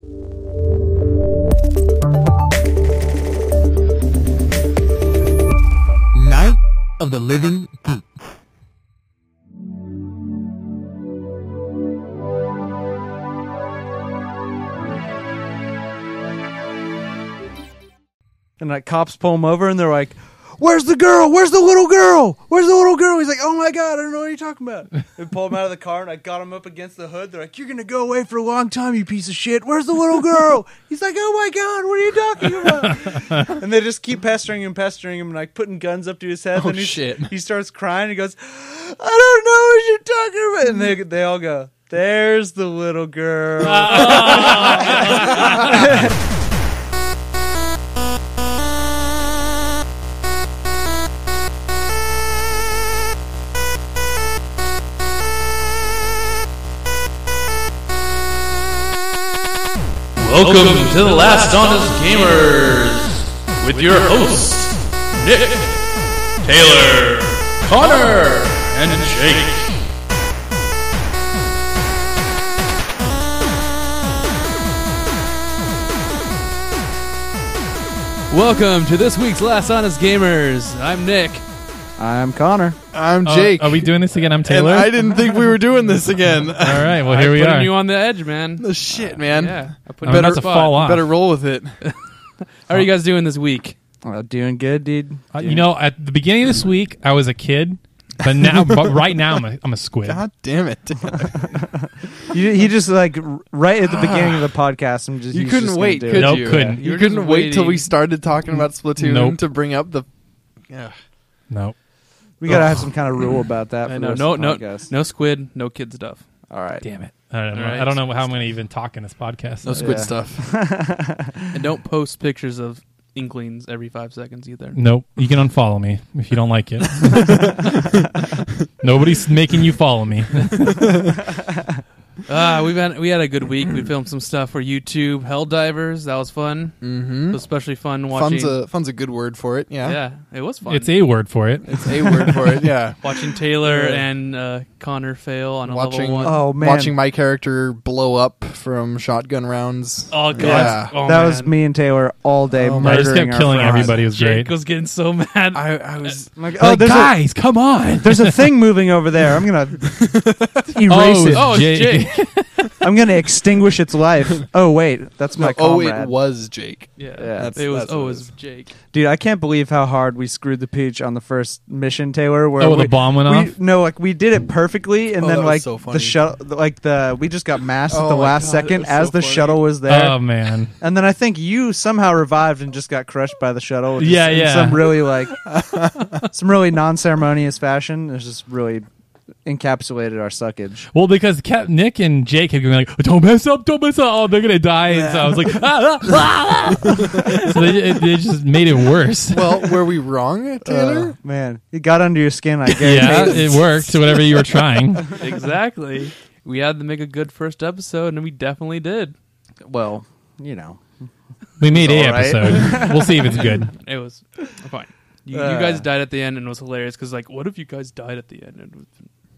Night of the Living Geek. And like cops pull him over and they're like, "Where's the girl? Where's the little girl? Where's the little girl?" He's like, "Oh my God, I don't know what you're talking about." They pull him out of the car and I got him up against the hood. They're like, "You're going to go away for a long time, you piece of shit. Where's the little girl?" He's like, "Oh my God, what are you talking about?" And they just keep pestering him and like putting guns up to his head. Oh, and shit. He starts crying. He goes, "I don't know what you're talking about." And they all go, "There's the little girl." Welcome to the Last Honest Gamers with your hosts, Nick, Taylor, Connor, and Jake. Welcome to this week's Last Honest Gamers. I'm Nick. I'm Connor. I'm Jake. Are we doing this again? I'm Taylor. And I didn't think we were doing this again. All right, well, here we putting are. you on the edge, man. The shit, man. Yeah. I put I'm you about on to the spot. fall off. Better roll with it. How are you guys doing this week? Doing good, dude. You know, at the beginning of this week, I was a kid, but now, right now, I'm a squid. God damn it. He just like right at the beginning of the podcast. You he's couldn't just wait, gonna do could it. Nope, you? couldn't. You were couldn't just wait till we waiting. started talking about Splatoon Nope. to bring up the... Yeah. No. We gotta have some kind of rule about that. I For know. the rest No, of the no, podcast. no squid, no kid stuff. All right. Damn it. I don't know. All right. I don't know how I'm going to even talk in this podcast. No squid Yeah. stuff. And don't post pictures of Inklings every 5 seconds either. Nope. You can unfollow me if you don't like it. Nobody's making you follow me. We had a good week. We filmed some stuff for YouTube. Helldivers, that was fun. Mm-hmm. It was especially fun watching. Fun's a good word for it, yeah. Yeah, it was fun. It's a word for it. It's a word for it, yeah. Watching Taylor Yeah. and Connor fail on a Watching- level 1. Oh man, Watching my character blow up from shotgun rounds. Oh god, Yeah. oh, that man. was me and Taylor all day Oh, I murdering just kept our killing friends. everybody. It was great. Jake was getting so mad. I was... I'm like, oh, Like, there's guys, come on. there's a thing moving over there. I'm gonna erase it. Oh, it's Jake. Jake. I'm gonna extinguish its life. Oh wait, that's my comrade. it was Jake. Yeah, Yeah, it was. that's Oh, what it it was is. Jake. Dude, I can't believe how hard we screwed the pooch on the first mission, Taylor. Where Oh, the bomb went off? No, like we did it perfectly, and Oh, then that was like so the funny. shuttle, we just got masked at Oh the my last God, second it was as so the funny. shuttle was there. Oh, man. And then I think you somehow revived and just got crushed by the shuttle. Just Yeah, in yeah. Some really some really non-ceremonious fashion. It just really encapsulated our suckage. Well, because Nick and Jake had been like, don't mess up. Oh, they're going to die. And so I was like, so they just made it worse. Well, were we wrong, Taylor? Man, it got under your skin. I guarantee. Yeah, it worked. Whatever you were trying. Exactly. We had to make a good first episode, and we definitely did. Well, you know. We made It's a all right. episode. We'll see if it's good. It was fine. You guys died at the end, and it was hilarious because, like, what if you guys died at the end?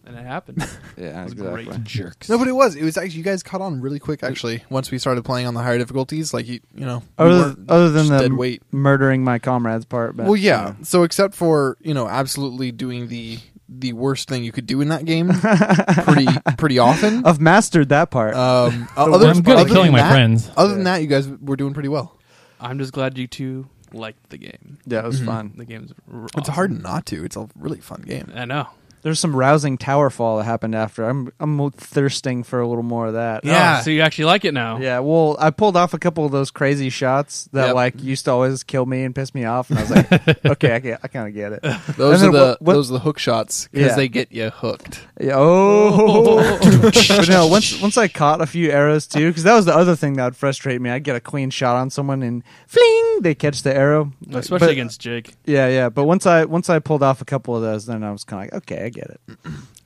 And it happened. Yeah, It was exactly. great. Jerks. No, but it was actually, you guys caught on really quick, actually, once we started playing on the higher difficulties. Like, you know, we Other weren't than just the dead weight. murdering my comrades part. But, Well, yeah. So except for, absolutely doing the worst thing you could do in that game pretty often. I've mastered that part. I'm good at killing my friends. Other than that, you guys were doing pretty well. I'm just glad you two liked the game. Yeah, it was fun. The game's It's awesome. hard not to. It's a really fun game. I know. There's some rousing tower fall that happened after. I'm thirsting for a little more of that. Yeah. Oh, so you actually like it now? Yeah, well, I pulled off a couple of those crazy shots that Yep. like used to always kill me and piss me off, and I was like, okay, I kind of get it. Those And are then the those are the hook shots because Yeah. they get you hooked. Yeah, oh, but no. Once I caught a few arrows too, because that was the other thing that would frustrate me. I'd get a clean shot on someone and fling, they catch the arrow. Especially But- against Jake. Yeah. But once I pulled off a couple of those, then I was kind of like, okay, I get it.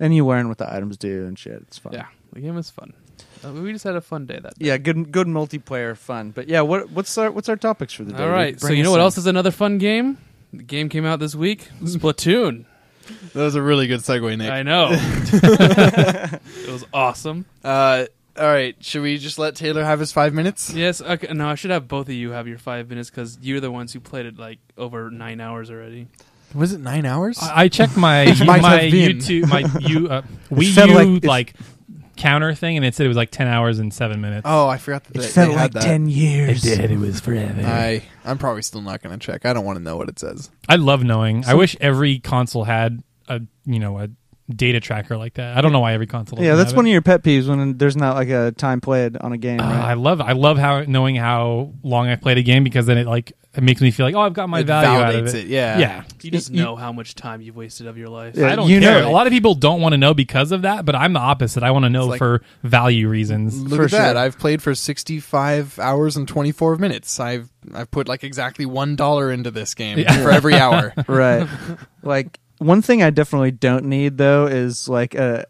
And you learn what the items do and shit. It's fun. Yeah, the game was fun. We just had a fun day that day. Yeah, good multiplayer fun. But yeah, what's our topics for the day? All right, so Bring you know us what in. else is another fun game? The game came out this week. Splatoon. That was a really good segue, Nick. I know. It was awesome. All right, should we just let Taylor have his 5 minutes? Yes. Okay. No, I should have both of you have your 5 minutes because you're the ones who played it like over 9 hours already. Was it 9 hours? I checked my might my have been. YouTube Wii felt U like like counter thing, and it said it was like 10 hours and 7 minutes. Oh, I forgot that It they felt had like that. 10 years. It was forever. I'm probably still not going to check. I don't want to know what it says. I love knowing. I wish every console had a data tracker like that. I don't know why every console doesn't Yeah, that's have one it. of your pet peeves when there's not like a time played on a game. Right? I love knowing how long I played a game because then it makes me feel like, oh, I've got my It value out validates of it, yeah. Yeah. You just know how much time you've wasted of your life. Yeah, I don't you care. know. A lot of people don't want to know because of that, but I'm the opposite. I want to know It's like- for value reasons. Look For at that. sure. I've played for 65 hours and 24 minutes. I've put like exactly $1 into this game for every hour. Right. Like one thing I definitely don't need though is like an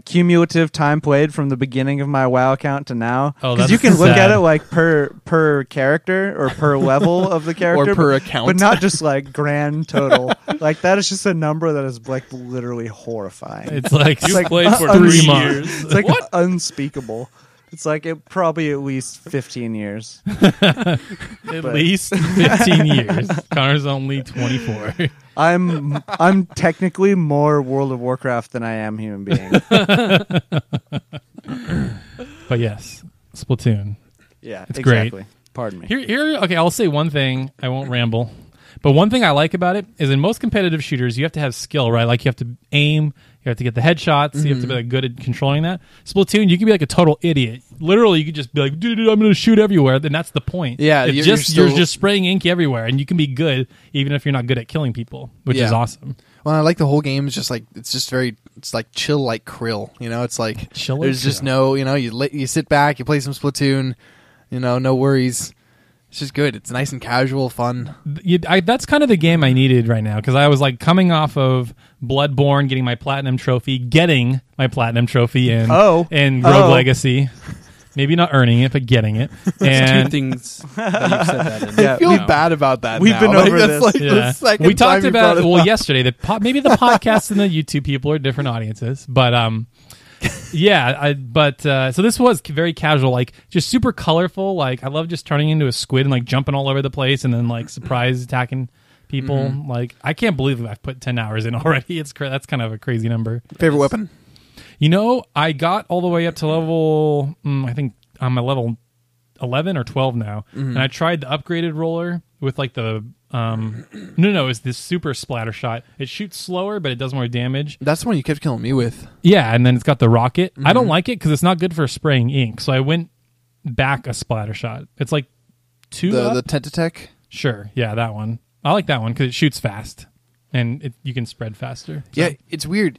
cumulative time played from the beginning of my WoW account to now. Oh, Because that's you can look sad. at it like per character or per level of the character, Or per account. but not just like grand total. Like that is just a number that is like literally horrifying. It's like You like played for 3 3 months. years. It's like unspeakable. It's like it probably at least 15 years. at least 15 years. Connor's only 24. I'm technically more World of Warcraft than I am human being. But yes, Splatoon. Yeah, It's great. exactly. Pardon me. Here. Okay, I'll say one thing. I won't ramble. But one thing I like about it is in most competitive shooters, you have to have skill, right? Like you have to aim, you have to get the headshots, you have to be like good at controlling that. Splatoon, you can be like a total idiot. Literally, you could just be like, dude, I'm going to shoot everywhere. Then that's the point. Yeah, It's you're you're still- just spraying ink everywhere, and you can be good even if you're not good at killing people, which is Yeah. awesome. Well, I like the whole game. It's just like it's like chill like Krill. You know, it's like Chill like there's just Krill. no, you sit back, you play some Splatoon, no worries. It's just good. It's nice and casual, fun. That's kind of the game I needed right now because I was like coming off of Bloodborne, getting my platinum trophy in Rogue Legacy. Maybe not earning it, but getting it. Two And things that you've said that in. I feel no. bad about that. We've now. been Like, over that's this. Like yeah. the second We talked time you about brought it up. yesterday. Maybe the podcast and the YouTube people are different audiences, but so this was very casual, like just super colorful. Like I love just turning into a squid and like jumping all over the place and then like surprise attacking people. Like I can't believe I've put 10 hours in already. That's kind of a crazy number. Favorite weapon? I got all the way up to level. I think I'm at level 11 or 12 now, and I tried the upgraded roller with like the it's this super splatter shot. It shoots slower, but it does more damage. That's the one you kept killing me with. Yeah, and then it's got the rocket. I don't like it because it's not good for spraying ink, so I went back a splatter shot. It's like 2 The up? the Tentatech. Sure, yeah, that one. I like that one because it shoots fast, and you can spread faster. So. Yeah, it's weird.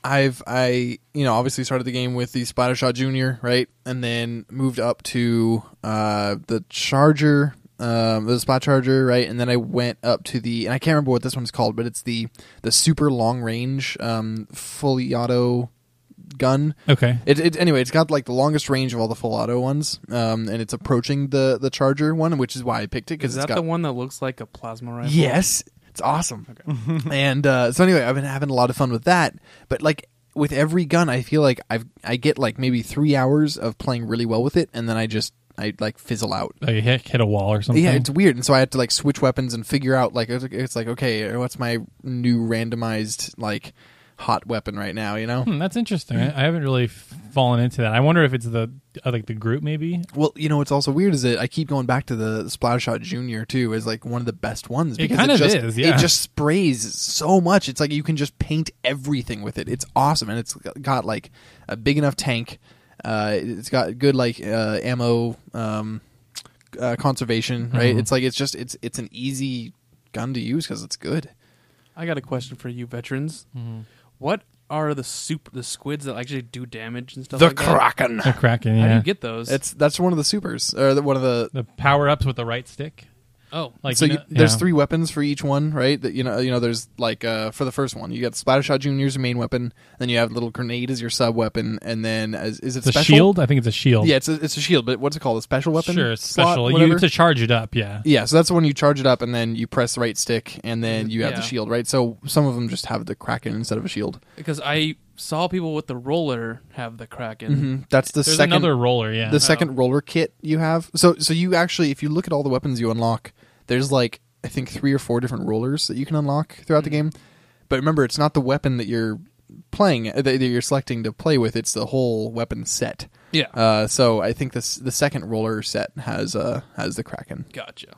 I obviously started the game with the Splattershot Junior, right, and then moved up to the Charger, the Splat Charger, right, and then I went up to and I can't remember what this one's called, but it's the super long range, fully auto gun. Okay. Anyway, it's got like the longest range of all the full auto ones, and it's approaching the Charger one, which is why I picked it because Is it's that got the one that looks like a plasma rifle? Yes, it's awesome. Okay. And so anyway, I've been having a lot of fun with that. But like with every gun, I feel like I get like maybe 3 hours of playing really well with it, and then I like fizzle out. Like you hit a wall or something. Yeah, it's weird. And so I had to like switch weapons and figure out like it's like, okay, what's my new randomized like hot weapon right now? That's interesting. I haven't really fallen into that. I wonder if it's the group maybe. Well, what's also weird is that I keep going back to the Splattershot Junior too as like one of the best ones. It Because kind of is, yeah. It just sprays so much. It's like you can just paint everything with it. It's awesome, and it's got like a big enough tank. It's got good like ammo conservation, right? Mhm. It's like it's an easy gun to use because it's good. I got a question for you, veterans. Mm-hmm. What are the squids that actually do damage and stuff The like that? Kraken. The Kraken, How do yeah. you get those? That's one of the supers, or one of the. The power ups with the right stick. oh, Like So you know- there's yeah. 3 weapons for each one, right? That there's like for the first one, you got Splattershot Junior as your main weapon, then you have little grenade as your sub weapon, and then is it It's a special? shield. I think it's a shield. Yeah, it's a shield, but what's it called? A special weapon? Sure, it's slot, special. You whatever? to charge it up. Yeah. Yeah, so that's the one you charge it up, and then you press the right stick, and then you have the Yeah. shield, right? So some of them just have the Kraken instead of a shield. because saw people with the roller have the Kraken. That's the There's second another roller, yeah. the second roller kit you have. So you actually, if you look at all the weapons you unlock, there's like I think 3 or 4 different rollers that you can unlock throughout the game. But remember, it's not the weapon that you're playing that you're selecting to play with. It's the whole weapon set. Yeah. So I think the second roller set has the Kraken. Gotcha.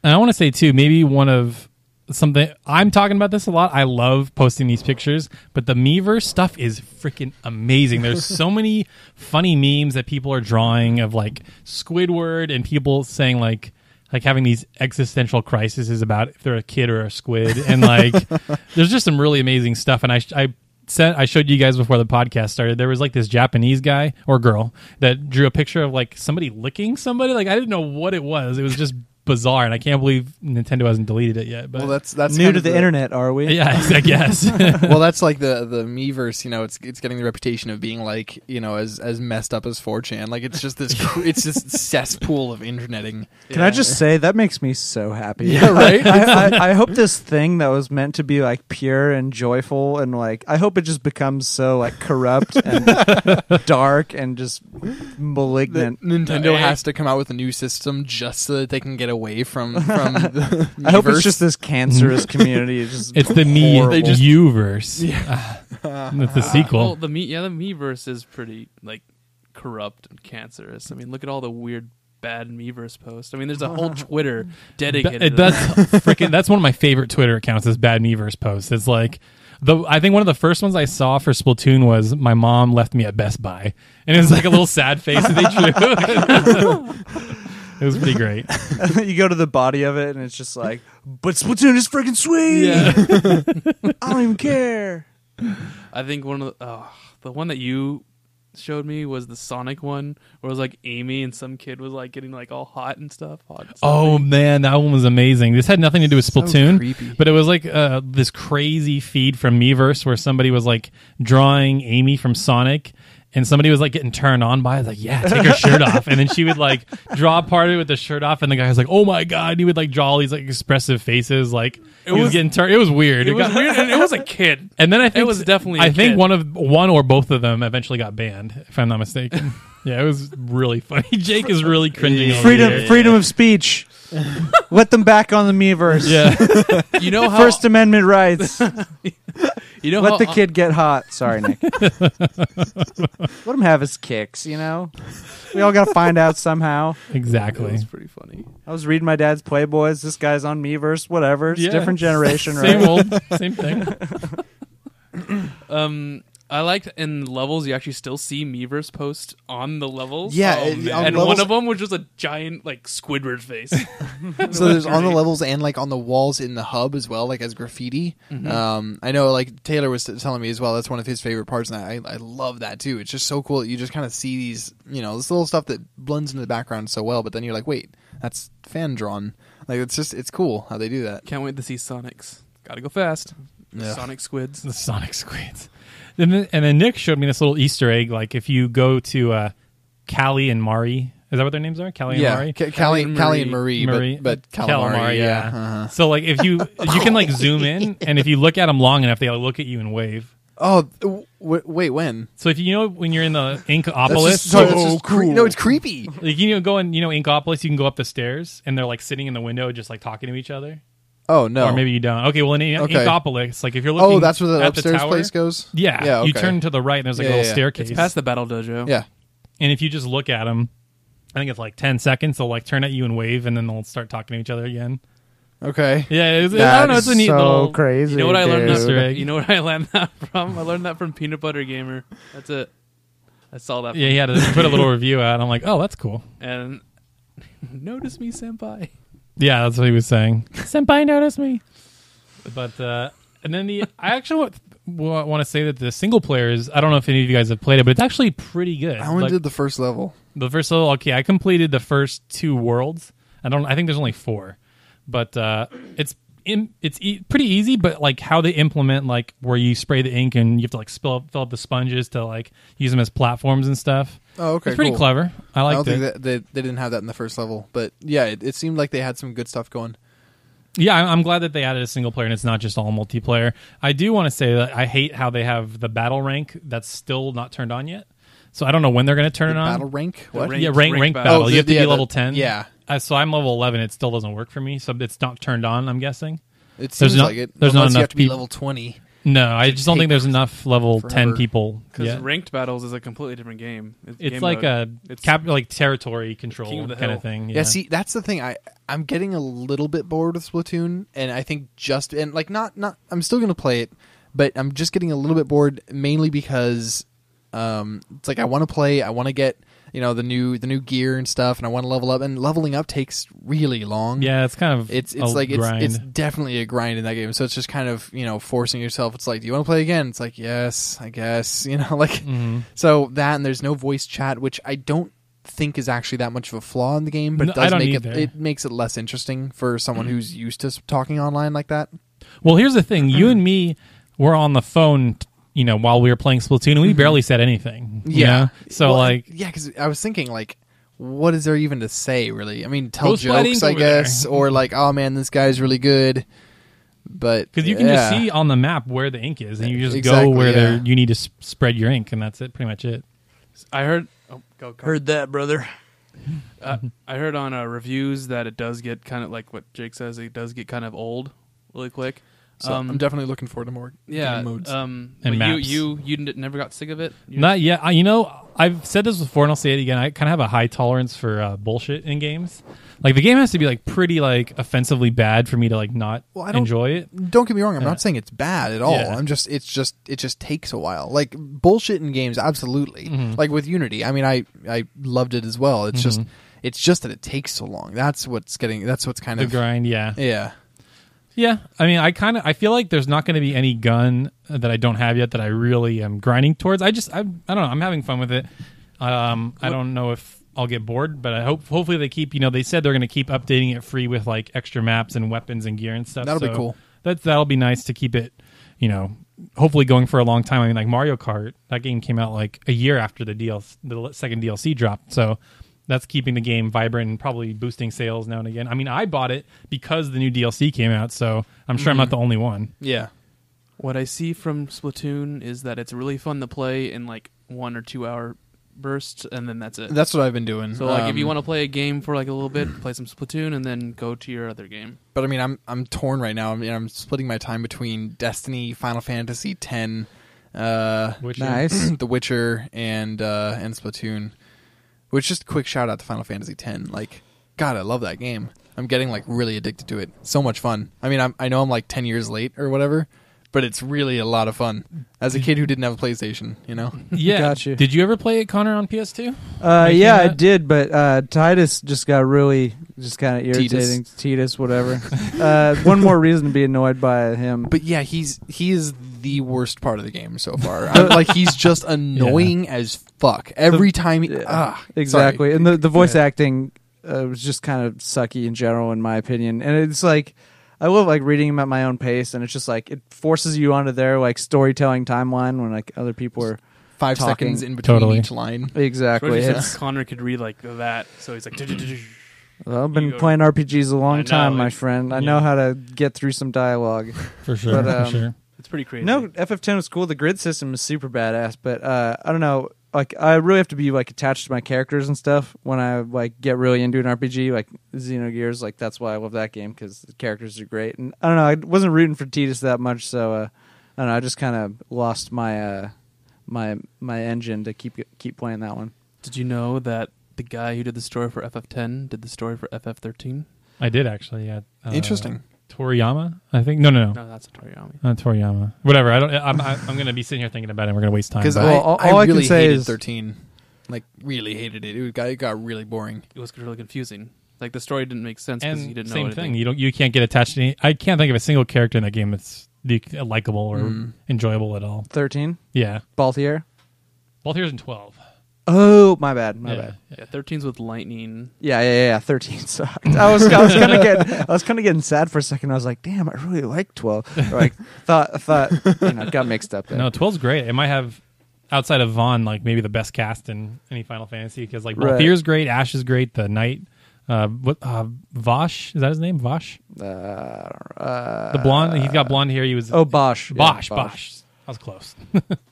And I want to say too, maybe one of something I'm talking about this a lot. I love posting these pictures, but the Miiverse stuff is freaking amazing. There's so many funny memes that people are drawing of like Squidward and people saying like having these existential crises about if they're a kid or a squid, and like there's just some really amazing stuff. And I showed you guys before the podcast started. There was like this Japanese guy or girl that drew a picture of like somebody licking somebody. Like I didn't know what it was. It was just bizarre, and I can't believe Nintendo hasn't deleted it yet. But Well, that's New kind to of the internet, are we? yeah, I guess. Well, that's like the Miiverse. You know, it's getting the reputation of being like, you know, as messed up as 4chan. Like it's just this it's just cesspool of interneting. Can I just say that makes me so happy? Yeah, right? I hope this thing that was meant to be like pure and joyful and like I hope it just becomes so like corrupt and dark and just malignant. Nintendo has to come out with a new system just so that they can get away from the I hope it's Miiverse. just this cancerous community. It's It's the horrible. Uverse. Yeah. That's the sequel. Well, the Miiverse is pretty like corrupt and cancerous. I mean, look at all the weird bad Miiverse posts. I mean, there's a whole Twitter dedicated to that. That's one of my favorite Twitter accounts, is bad Miiverse posts. It's like I think one of the first ones I saw for Splatoon was my mom left me at Best Buy, and it was like a little sad face that they drew. It was pretty great. You go to the body of it and it's just like, but Splatoon is freaking sweet. Yeah. I don't even care. I think one of the one that you showed me was the Sonic one, where it was like Amy and some kid was like getting like all hot and stuff. Oh man, that one was amazing. This had nothing to do with Splatoon, creepy. but it was like this crazy feed from Miiverse where somebody was like drawing Amy from Sonic. And somebody was like getting turned on by it. I was like, yeah, take her shirt off. And then she would like draw part of it with the shirt off. And the guy was like, oh my God. And he would like draw all these like expressive faces. Like he was getting turned. It was weird. It was weird, and it was a kid. And then I think it was definitely. I a think kid. one or both of them eventually got banned, if I'm not mistaken. Yeah, it was really funny. Jake is really cringing. over here. Freedom of speech. Let them back on the Miiverse. Yeah. You know how First Amendment rights. you know Let how, the kid get hot. Sorry, Nick. Let him have his kicks, you know? We all got to find out somehow. It Exactly. was pretty funny. I was reading my dad's Playboys. This guy's on Miiverse. Whatever. It's Yeah. different generation, Same right? old, same thing. I liked in levels you actually still see Miiverse post on the levels. Yeah, man. on And levels- one of them was just a giant like Squidward face. So there's on the levels and like on the walls in the hub as well, like as graffiti. I know like Taylor was telling me as well, that's one of his favorite parts, and I love that too. It's just so cool that you just kind of see these, you know, this little stuff that blends into the background so well, but then you're like, wait, that's fan drawn. Like it's cool how they do that. Can't wait to see Sonics. Gotta go fast. Yeah. Sonic Squids. The Sonic Squids. And then Nick showed me this little Easter egg. Like if you go to Callie and Mari, is that what their names are? Callie and Mari? Callie and Marie, but calamari, yeah. Uh-huh. So like if you can like zoom in, and if you look at them long enough, they look at you and wave. Oh, wait, when? So if you know when you're in the That's Inkopolis, just no, it's creepy. like go in Inkopolis, you can go up the stairs, and they're like sitting in the window, just like talking to each other. Oh no, Or maybe you don't. Okay, well in Okay. Inkopolis, like if you're looking, that's where the at upstairs tower, place goes. Yeah, you okay. turn to the right, and there's like a Yeah, little yeah. staircase. It's past the Battle Dojo. Yeah. And if you just look at them, I think it's like 10 seconds. They'll like turn at you and wave, and then they'll start talking to each other again. Okay. Yeah, I don't know. It's a neat so little. crazy. You know what I learned? dude. Easter egg. You know what I learned that from? I learned that from Peanut Butter Gamer. That's it. I saw that. Yeah, he had to put a little review out. I'm like, oh, that's cool. And notice me, senpai. Yeah, that's what he was saying. Senpai noticed me. But and then I actually want to say that the single player is. I don't know if any of you guys have played it, but it's actually pretty good. I only Like, did the first level. the first level. Okay, I completed the first 2 worlds. I think there's only 4, but it's pretty easy. But like how they implement like where you spray the ink and you have to like fill up the sponges to like use them as platforms and stuff. Oh, okay. It's pretty cool. clever. I I liked don't it. think that they didn't have that in the first level, but yeah, it seemed like they had some good stuff going. Yeah, I'm glad that they added a single player and it's not just all multiplayer. I do want to say that I hate how they have the battle rank that's still not turned on yet. So I don't know when they're going to turn it on. Battle rank? What? Rank battle. Oh, you have to be level 10. Yeah. So I'm level 11. It still doesn't work for me. So it's not turned on, I'm guessing. It seems like it. There's not Unless you enough have to be people. level 20. No, I just don't think there's enough level forever. 10 people. Because ranked battles is a completely different game. It's game like mode. it's like territory control King of the kind Hill. of thing. Yeah, see, that's the thing. I'm getting a little bit bored with Splatoon, and I think I'm still going to play it, but I'm just getting a little bit bored mainly because it's like I want to play, I want to get the new gear and stuff, and I want to level up, and leveling up takes really long. Yeah, it's kind of it's a like grind. it's definitely a grind in that game. So it's just kind of forcing yourself. It's like, do you want to play again? It's like, yes, I guess. So that, and there's no voice chat, which I don't think is actually that much of a flaw in the game, but it does make it makes it less interesting for someone who's used to talking online like that. Well, here's the thing: you and me were on the phone, while we were playing Splatoon, and we barely said anything. Yeah. So because I was thinking, what is there even to say, really? I mean, tell Go sliding jokes, I over guess, there. or oh man, this guy's really good. But because you can just see on the map where the ink is, and you just Exactly, go where yeah. you need to spread your ink, and that's it. Pretty much it. I heard. Oh, go. Heard that, brother. I heard on reviews that it does get kind of like what Jake says. It does get kind of old really quick. So I'm definitely looking forward to more game modes. And but maps. you never got sick of it? Not yet. I've said this before, and I'll say it again. I kind of have a high tolerance for bullshit in games. Like the game has to be pretty offensively bad for me to not enjoy it. Don't get me wrong. I'm not saying it's bad at all. Yeah. It just takes a while. Like bullshit in games, absolutely. Mm-hmm. Like with Unity. I mean, I loved it as well. It's just that it takes so long. That's what's kind The of grind, yeah. Yeah. Yeah, I mean, I feel like there's not going to be any gun that I don't have yet that I really am grinding towards. I don't know. I'm having fun with it. I don't know if I'll get bored, but hopefully they keep. They said they're going to keep updating it free with extra maps and weapons and gear and stuff. That'll be cool. That'll be nice to keep it. Hopefully going for a long time. I mean, like Mario Kart, that game came out a year after the second DLC dropped. So. That's keeping the game vibrant and probably boosting sales now and again. I mean, I bought it because the new DLC came out, so I'm sure I'm not the only one. Yeah. What I see from Splatoon is that it's really fun to play in 1 or 2 hour bursts, and then that's it. That's what I've been doing. So if you want to play a game for a little bit, play some Splatoon, and then go to your other game. But I mean, I'm torn right now. I mean, I'm splitting my time between Destiny, Final Fantasy X, Witcher. Nice. The Witcher, and Splatoon. Which, just a quick shout out to Final Fantasy X. God, I love that game. I'm getting really addicted to it. So much fun. I mean, I know I'm 10 years late or whatever, but it's really a lot of fun. As a kid who didn't have a PlayStation, Yeah. Gotcha. Did you ever play it, Connor, on PS2? Yeah, I did, but Titus just got really just kind of irritating. Titus, whatever. One more reason to be annoyed by him. But yeah, he is the worst part of the game so far. He's just annoying as fuck every time. Exactly, Sorry. and the voice acting was just kind of sucky in general, in my opinion. And it's I love reading them at my own pace, and it's just it forces you onto their storytelling timeline when other people are 5 talking. seconds in between Totally. each line. Exactly. Especially It's, since Connor could read that, so he's well, I've been playing RPGs a long I know, time, my it's- friend. I know how to get through some dialogue. For sure. But, for sure. it's pretty crazy. No, FF10 was cool. The grid system is super badass, but I don't know. I really have to be attached to my characters and stuff when I get really into an RPG, like Xenogears. That's why I love that game, because the characters are great. And I don't know, I wasn't rooting for Tidus that much, so I don't know. I just kind of lost my my engine to keep playing that one. Did you know that the guy who did the story for FF10 did the story for FF13? I did actually, yeah. Interesting. Toriyama, I think. No. No, that's Toriyama. Toriyama. Whatever. I'm going to be sitting here thinking about it, and we're going to waste time. Because but- all I can really say hated is- 13. Really hated it. It got really boring. It was really confusing. The story didn't make sense because and you didn't know same anything. thing. You can't get attached to any. I can't think of a single character in that game that's likable or enjoyable at all. 13? Yeah. Balthier? Balthier's in 12. Oh, my bad. My Yeah. bad. Yeah, 13's with lightning. Yeah. 13 sucked. I was kind of getting sad for a second. I was like, damn, I really like 12. Or thought got mixed up there. No, 12's great. It might have, outside of Vaughn, maybe the best cast in any Final Fantasy, because Balthier's great, Ash is great, the Knight, Vosh, is that his name? Vosh? The blonde. He's got blonde hair. He was Bosch. Bosch. Yeah, Bosch. I was close.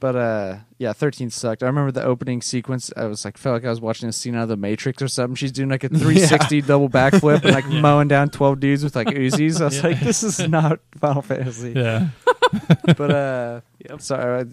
But 13 sucked. I remember the opening sequence. I was like, felt like I was watching a scene out of The Matrix or something. She's doing like a 360 double backflip and like mowing down 12 dudes with like Uzis. I was like, this is not Final Fantasy. Yeah. But sorry,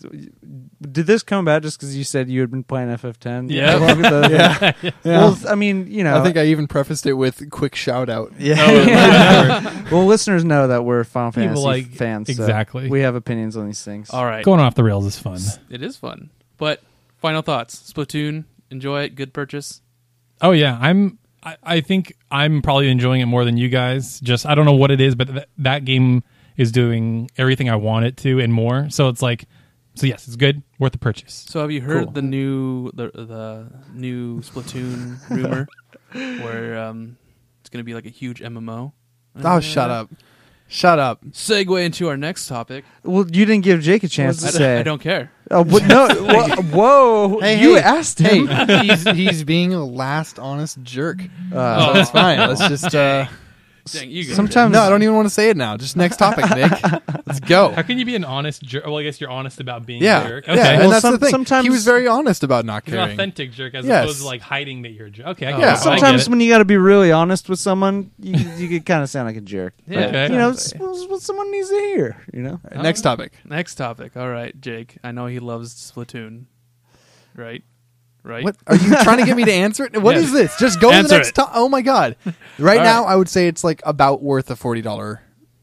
did this come about just because you said you had been playing FF10? Yeah. Yeah. Well, I mean, you know, I think I even prefaced it with quick shout out. Yeah. Well, listeners know that we're Final Fantasy fans. So exactly. we have opinions on these things. All right. Going off the rails is fun. It is fun. But final thoughts. Splatoon, enjoy it. Good purchase. Oh yeah, I think I'm probably enjoying it more than you guys. Just I don't know what it is, but that game is doing everything I want it to and more. So it's like, so yes, it's good, worth the purchase. So have you heard Cool. the new Splatoon rumor where it's going to be like a huge MMO? Oh, shut up. Shut up. Segue into our next topic. Well, you didn't give Jake a chance to say. I don't care. Oh, but no! Whoa! You asked him. Hey, he's being a last honest jerk. So it's fine. Let's just. Dang, you go. Sometimes No, I don't even want to say it now. Just next topic, Nick. Let's go. How can you be an honest jerk? Well, I guess you're honest about being Yeah, a jerk. yeah, Okay. and Well, that's the thing. sometimes- He was very honest about not You're an caring. authentic jerk as Yes. opposed to like hiding that you're a jerk. Okay, I get Yeah. it. I get Sometimes it. when you got to be really honest with someone, you can kind of sound like a jerk. Yeah. But, Okay. you know, it's what someone needs to hear. You know. Next topic. Next topic. All right, Jake. I know he loves Splatoon. Right? What are you trying to get me to answer it? What Yes. is this? Just go to the Answer next it. topic. Oh my god! Right All now, right. I would say it's like about worth a $40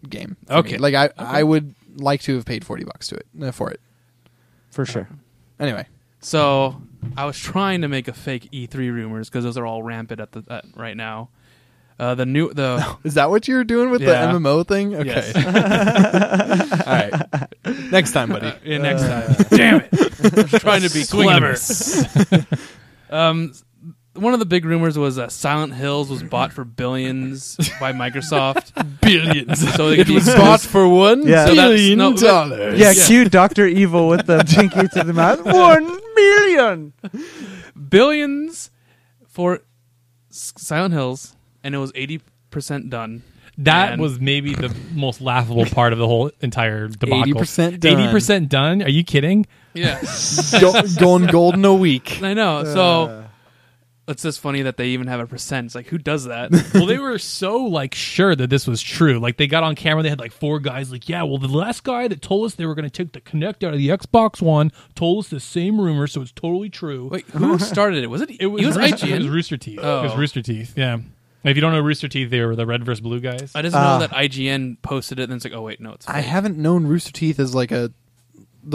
game. for Okay. me. Like I would like to have paid $40 to it for it. For sure. Anyway, So I was trying to make a fake E3 rumors because those are all rampant at right now. The is that what you're doing with Yeah. the MMO thing? Okay. Yes. All right. Next time, buddy. Yeah, next time. Damn it! I was trying to be clever. One of the big rumors was Silent Hills was bought for billions by Microsoft. Billions. So It was bought for $1 Yeah. So that's- billion no, dollars. Yeah, cue Dr. Evil with the pinky to the mouth. 1 million. billions for Silent Hills, and it was 80% done. That And- was maybe the most laughable part of the whole entire debacle. 80% done. 80% done? Are you kidding? Yeah, Going gold in a week. I know. So it's just funny that they even have a percent. It's like, who does that? Well, they were so like sure that this was true. Like they got on camera, they had like 4 guys like, yeah, well, the last guy that told us they were going to take the Kinect out of the Xbox One told us the same rumor, so it's totally true. Wait, who started it? Was it? It was IGN. It was Rooster Teeth. Oh. It was Rooster Teeth. Yeah. And if you don't know Rooster Teeth, they were the red versus blue guys. I just know that IGN posted it, and then it's like, oh wait, no, it's fake. I haven't known Rooster Teeth as like a and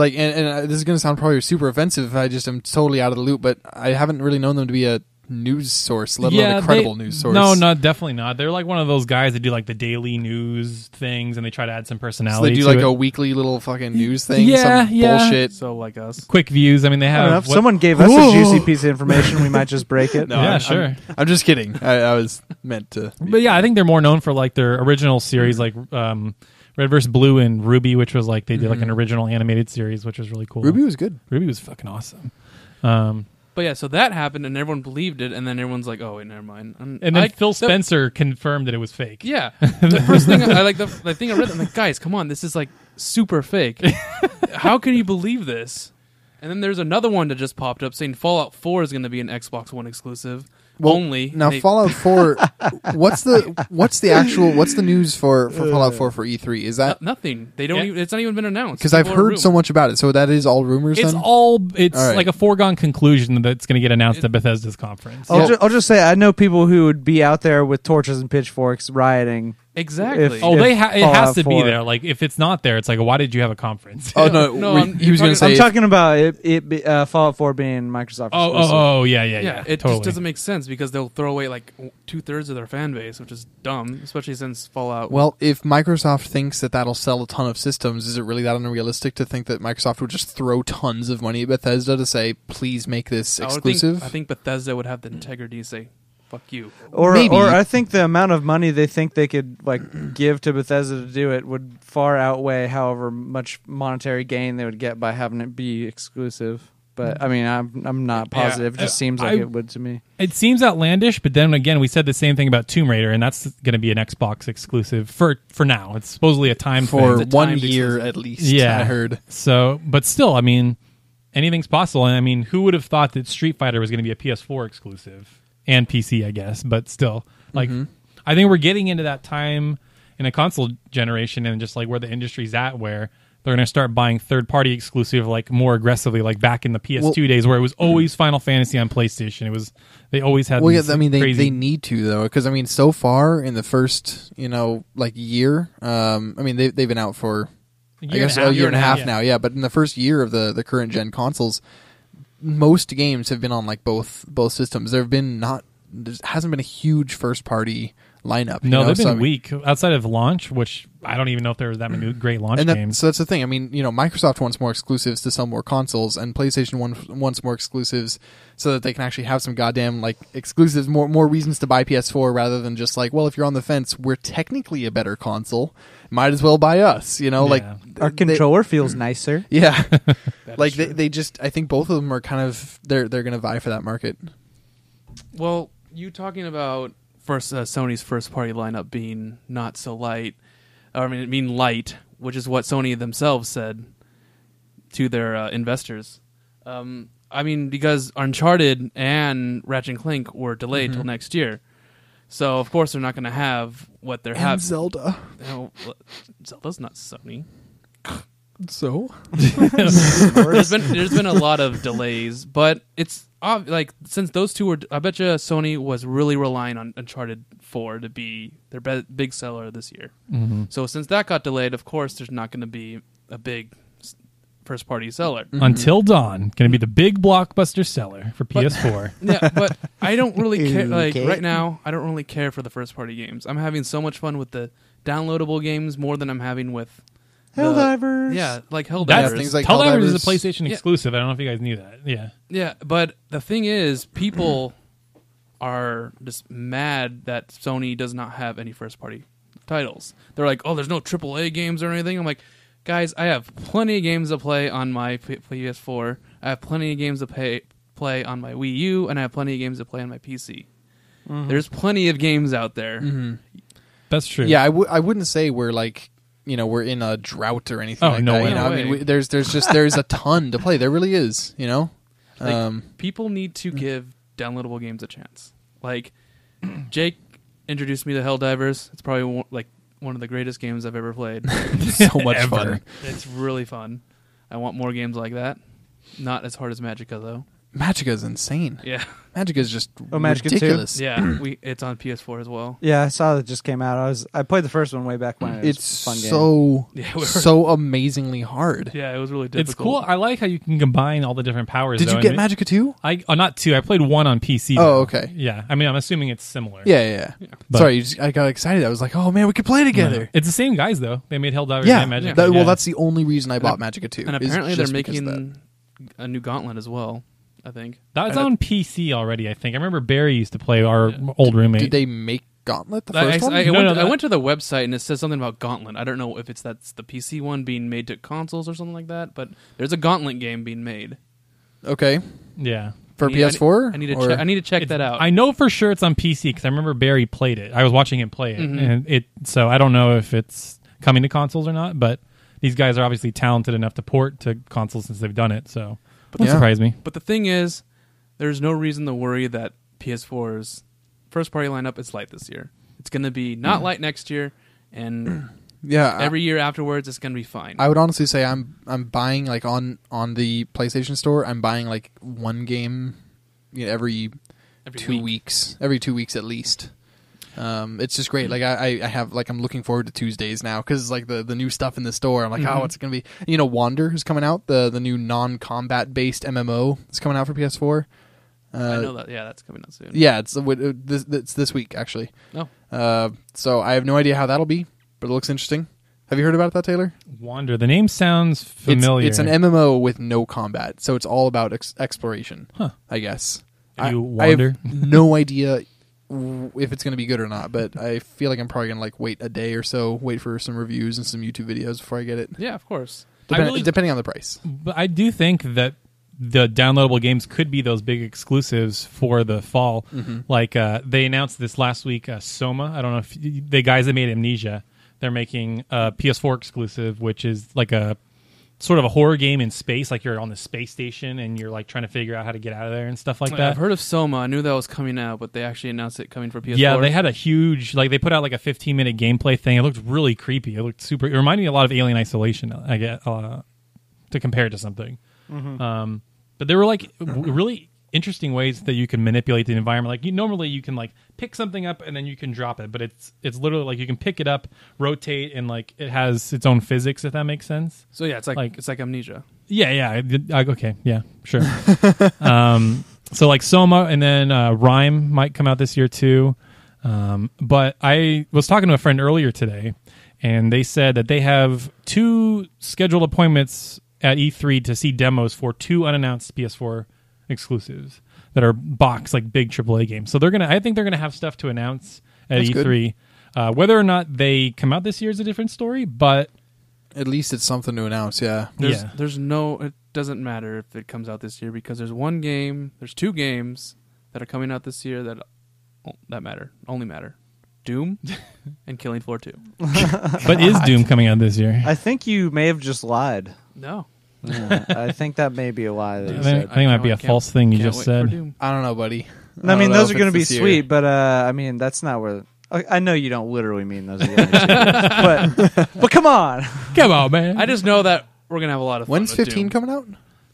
this is going to sound probably super offensive if I just am totally out of the loop, but I haven't really known them to be a news source, let alone a credible news source. No, definitely not. They're like one of those guys that do like the daily news things, and they try to add some So personality. they do to like it. a weekly little fucking news thing. Yeah, some yeah. bullshit. So like us. quick views. I mean, they I don't know. have If someone gave us a juicy piece of information, we might just break it. No, Yeah, I'm- sure. I'm just kidding. I was meant to. But yeah, I think they're more known for like their original series, like Red vs. Blue and Ruby, which was like they did like an original animated series, which was really cool. Ruby was good. Ruby was fucking awesome. But yeah, so that happened, and everyone believed it, and then everyone's like, "Oh wait, never mind." And then Phil Spencer confirmed that it was fake. Yeah, the first thing I like the thing I read, I'm like, "Guys, come on, this is like super fake. How can you believe this?" And then there's another one that just popped up saying Fallout 4 is going to be an Xbox One exclusive only. Now Fallout 4. what's the news for Fallout 4 for E3? Is that Nothing. They don't. Yeah. Even, it's not even been announced. because I've People are heard so rumors. much about it? So that is all rumors. It's then? all All right. like a foregone conclusion that it's going to get announced at Bethesda's conference. I'll just say I know people who would be out there with torches and pitchforks rioting. Exactly. If- Oh, it has Fallout to be 4. there. Like if it's not there, it's like, why did you have a conference? Oh no, No, he was going to say. I'm talking about Fallout 4 being Microsoft exclusive. Oh, yeah, It totally. just doesn't make sense because they'll throw away like 2/3 of their fan base, which is dumb, especially since Fallout. Well, if Microsoft thinks that that'll sell a ton of systems, is it really that unrealistic to think that Microsoft would just throw tons of money at Bethesda to say, please make this exclusive? I think Bethesda would have the integrity to say, "Fuck you." Or Maybe. I think the amount of money they think they could like give to Bethesda to do it would far outweigh however much monetary gain they would get by having it be exclusive. But I mean, I'm not positive. It just seems like it would to me. It seems outlandish, but then again, we said the same thing about Tomb Raider, and that's going to be an Xbox exclusive for now. It's supposedly a time for thing. 1 year at least. Yeah, I heard. So, but still, I mean, anything's possible. And I mean, who would have thought that Street Fighter was going to be a PS4 exclusive and PC? I guess, but still, like, I think we're getting into that time in a console generation, and just like where the industry's at, where they're going to start buying third-party exclusive like more aggressively, like back in the PS2 days, where it was always Final Fantasy on PlayStation. It was they always had. Well, these I mean, they crazy... need to though, because I mean, so far in the first like year, I mean they've been out for a year and a half now, yeah. But in the first year of the current gen consoles, most games have been on like both systems. There hasn't been a huge first-party lineup. No, they've been weak outside of launch, which I don't even know if there was that many great launch games. So that's the thing. I mean, Microsoft wants more exclusives to sell more consoles, and PlayStation wants more exclusives so that they can actually have some goddamn like exclusives, more reasons to buy PS4 rather than just like, well, if you're on the fence, we're technically a better console, might as well buy us. Like our controller feels nicer. Yeah, like they just, I think both of them are kind of they're going to vie for that market. Well, you talking about Sony's first party lineup being not so light, being light, which is what Sony themselves said to their investors. Because Uncharted and Ratchet & Clank were delayed till next year, so of course they're not going to have what they're having. Zelda. Zelda's not Sony. So there's been a lot of delays, but it's since those two were, I bet you Sony was really relying on Uncharted 4 to be their big seller this year. So since that got delayed, of course there's not going to be a big first party seller. Until Dawn, going to be the big blockbuster seller for PS4. Yeah, but I don't really care. Right now, I don't really care for the first party games. I'm having so much fun with the downloadable games more than I'm having with Helldivers. Yeah, like Helldivers. Things like Helldivers is a PlayStation exclusive. I don't know if you guys knew that. Yeah. Yeah, but the thing is, people are just mad that Sony does not have any first-party titles. They're like, oh, there's no AAA games or anything. I'm like, guys, I have plenty of games to play on my PS4. I have plenty of games to play on my Wii U, and I have plenty of games to play on my PC. There's plenty of games out there. That's true. Yeah, I wouldn't say we're like, we're in a drought or anything like that. Way. I mean, there's a ton to play. There really is. People need to give downloadable games a chance. Like Jake introduced me to Helldivers. It's probably one of the greatest games I've ever played. So much fun. It's really fun. I want more games like that. Not as hard as Magicka though. Magicka is insane. Yeah. Magicka is just Magicka ridiculous. 2? Yeah, it's on PS4 as well. Yeah, I saw it just came out. I played the first one way back when. It's a fun game. so amazingly hard. Yeah, it was really difficult. It's cool. I like how you can combine all the different powers. Did you get Magicka 2? Not 2. I played 1 on PC. Oh, okay. Yeah. I mean, I'm assuming it's similar. Yeah. But, sorry, I got excited. I was like, oh man, we could play together. No. It's the same guys though. They made Helldivers and Magicka. Well, that's the only reason I bought Magicka 2. And apparently they're making a new Gauntlet as well. I think that's on PC already. I think I remember Barry used to play our old roommate. Did they make Gauntlet the first one? I went to the website and it says something about Gauntlet. I don't know if that's the PC one being made to consoles or something like that. But there's a Gauntlet game being made. Okay. Yeah. For PS4? I need to check that out. I know for sure it's on PC because I remember Barry played it. I was watching him play it, and so I don't know if it's coming to consoles or not. But these guys are obviously talented enough to port to consoles since they've done it. So. Wouldn't surprise me. But the thing is, there's no reason to worry that PS4's first-party lineup is light this year. It's going to be not light next year, and every year afterwards, it's going to be fine. I would honestly say I'm buying like on the PlayStation Store. I'm buying like one game, every 2 weeks. Every 2 weeks at least. It's just great. Like I have like I'm looking forward to Tuesdays now because like the new stuff in the store. I'm like, what's it gonna be? Wander is coming out. The new non-combat based MMO is coming out for PS4. I know that. Yeah, that's coming out soon. Yeah, it's this week actually. Oh. So I have no idea how that'll be, but it looks interesting. Have you heard about that, Taylor? Wander. The name sounds familiar. It's an MMO with no combat, so it's all about exploration. I guess. You wander. I have no idea if it's going to be good or not, but I feel like I'm probably going to like wait a day or so, wait for some reviews and some YouTube videos before I get it. Yeah, of course. Depending on the price. But I do think that the downloadable games could be those big exclusives for the fall. Like they announced this last week, Soma. I don't know if the guys that made Amnesia, they're making a PS4 exclusive, which is like a sort of a horror game in space. Like you're on the space station and you're like trying to figure out how to get out of there and stuff like that. I've heard of Soma. I knew that was coming out, but they actually announced it coming for PS4. Yeah, they had a huge, like they put out like a 15-minute gameplay thing. It looked really creepy. It looked super. It reminded me a lot of Alien Isolation. I get to compare it to something. But there were like really interesting ways that you can manipulate the environment. Like normally you can like pick something up and then you can drop it, but it's literally like you can pick it up, rotate, and like it has its own physics, if that makes sense. So yeah, it's like Amnesia. Yeah. Okay, yeah, sure. So like Soma, and then Rhyme might come out this year too. But I was talking to a friend earlier today, and they said that they have 2 scheduled appointments at E3 to see demos for 2 unannounced PS4 exclusives that are boxed like big AAA games. So I think they're gonna have stuff to announce at That's E3. Whether or not they come out this year is a different story, but At least it's something to announce. Yeah. There's no. It doesn't matter if it comes out this year because there's 2 games that are coming out this year that only matter. Doom and Killing Floor 2. But is Doom coming out this year? I think you may have just lied. No. Yeah, I think that may be a lie that you I said. think it might be a false thing you just said. I don't know, buddy. I mean, don't know those if are going to it's be this sweet, year. but I mean, that's not where. I know you don't literally mean those are going to be sweet, but come on. Come on, man. I just know that we're gonna have a lot of fun. When's with 15 Doom. coming out?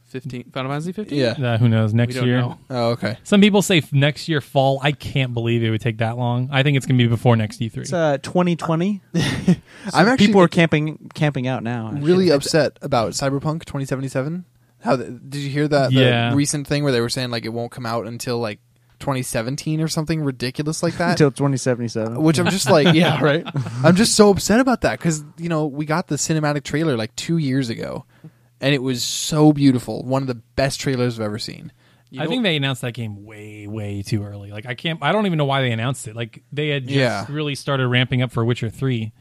15 Final Fantasy 15? Yeah. Who knows? Next We don't year. know. Oh, okay. Some people say next year fall. I can't believe it would take that long. I think it's going to be before next E3. It's 2020. I'm actually People are camping out now. really upset about Cyberpunk 2077. Did you hear that? Yeah. The recent thing where they were saying like it won't come out until like 2017 or something ridiculous like that. Until 2077. Which I'm just like, yeah, right. I'm just so upset about that because we got the cinematic trailer like 2 years ago, and it was so beautiful. One of the best trailers I've ever seen. I think they announced that game way, way too early. Like I don't even know why they announced it. Like they had just really started ramping up for Witcher 3.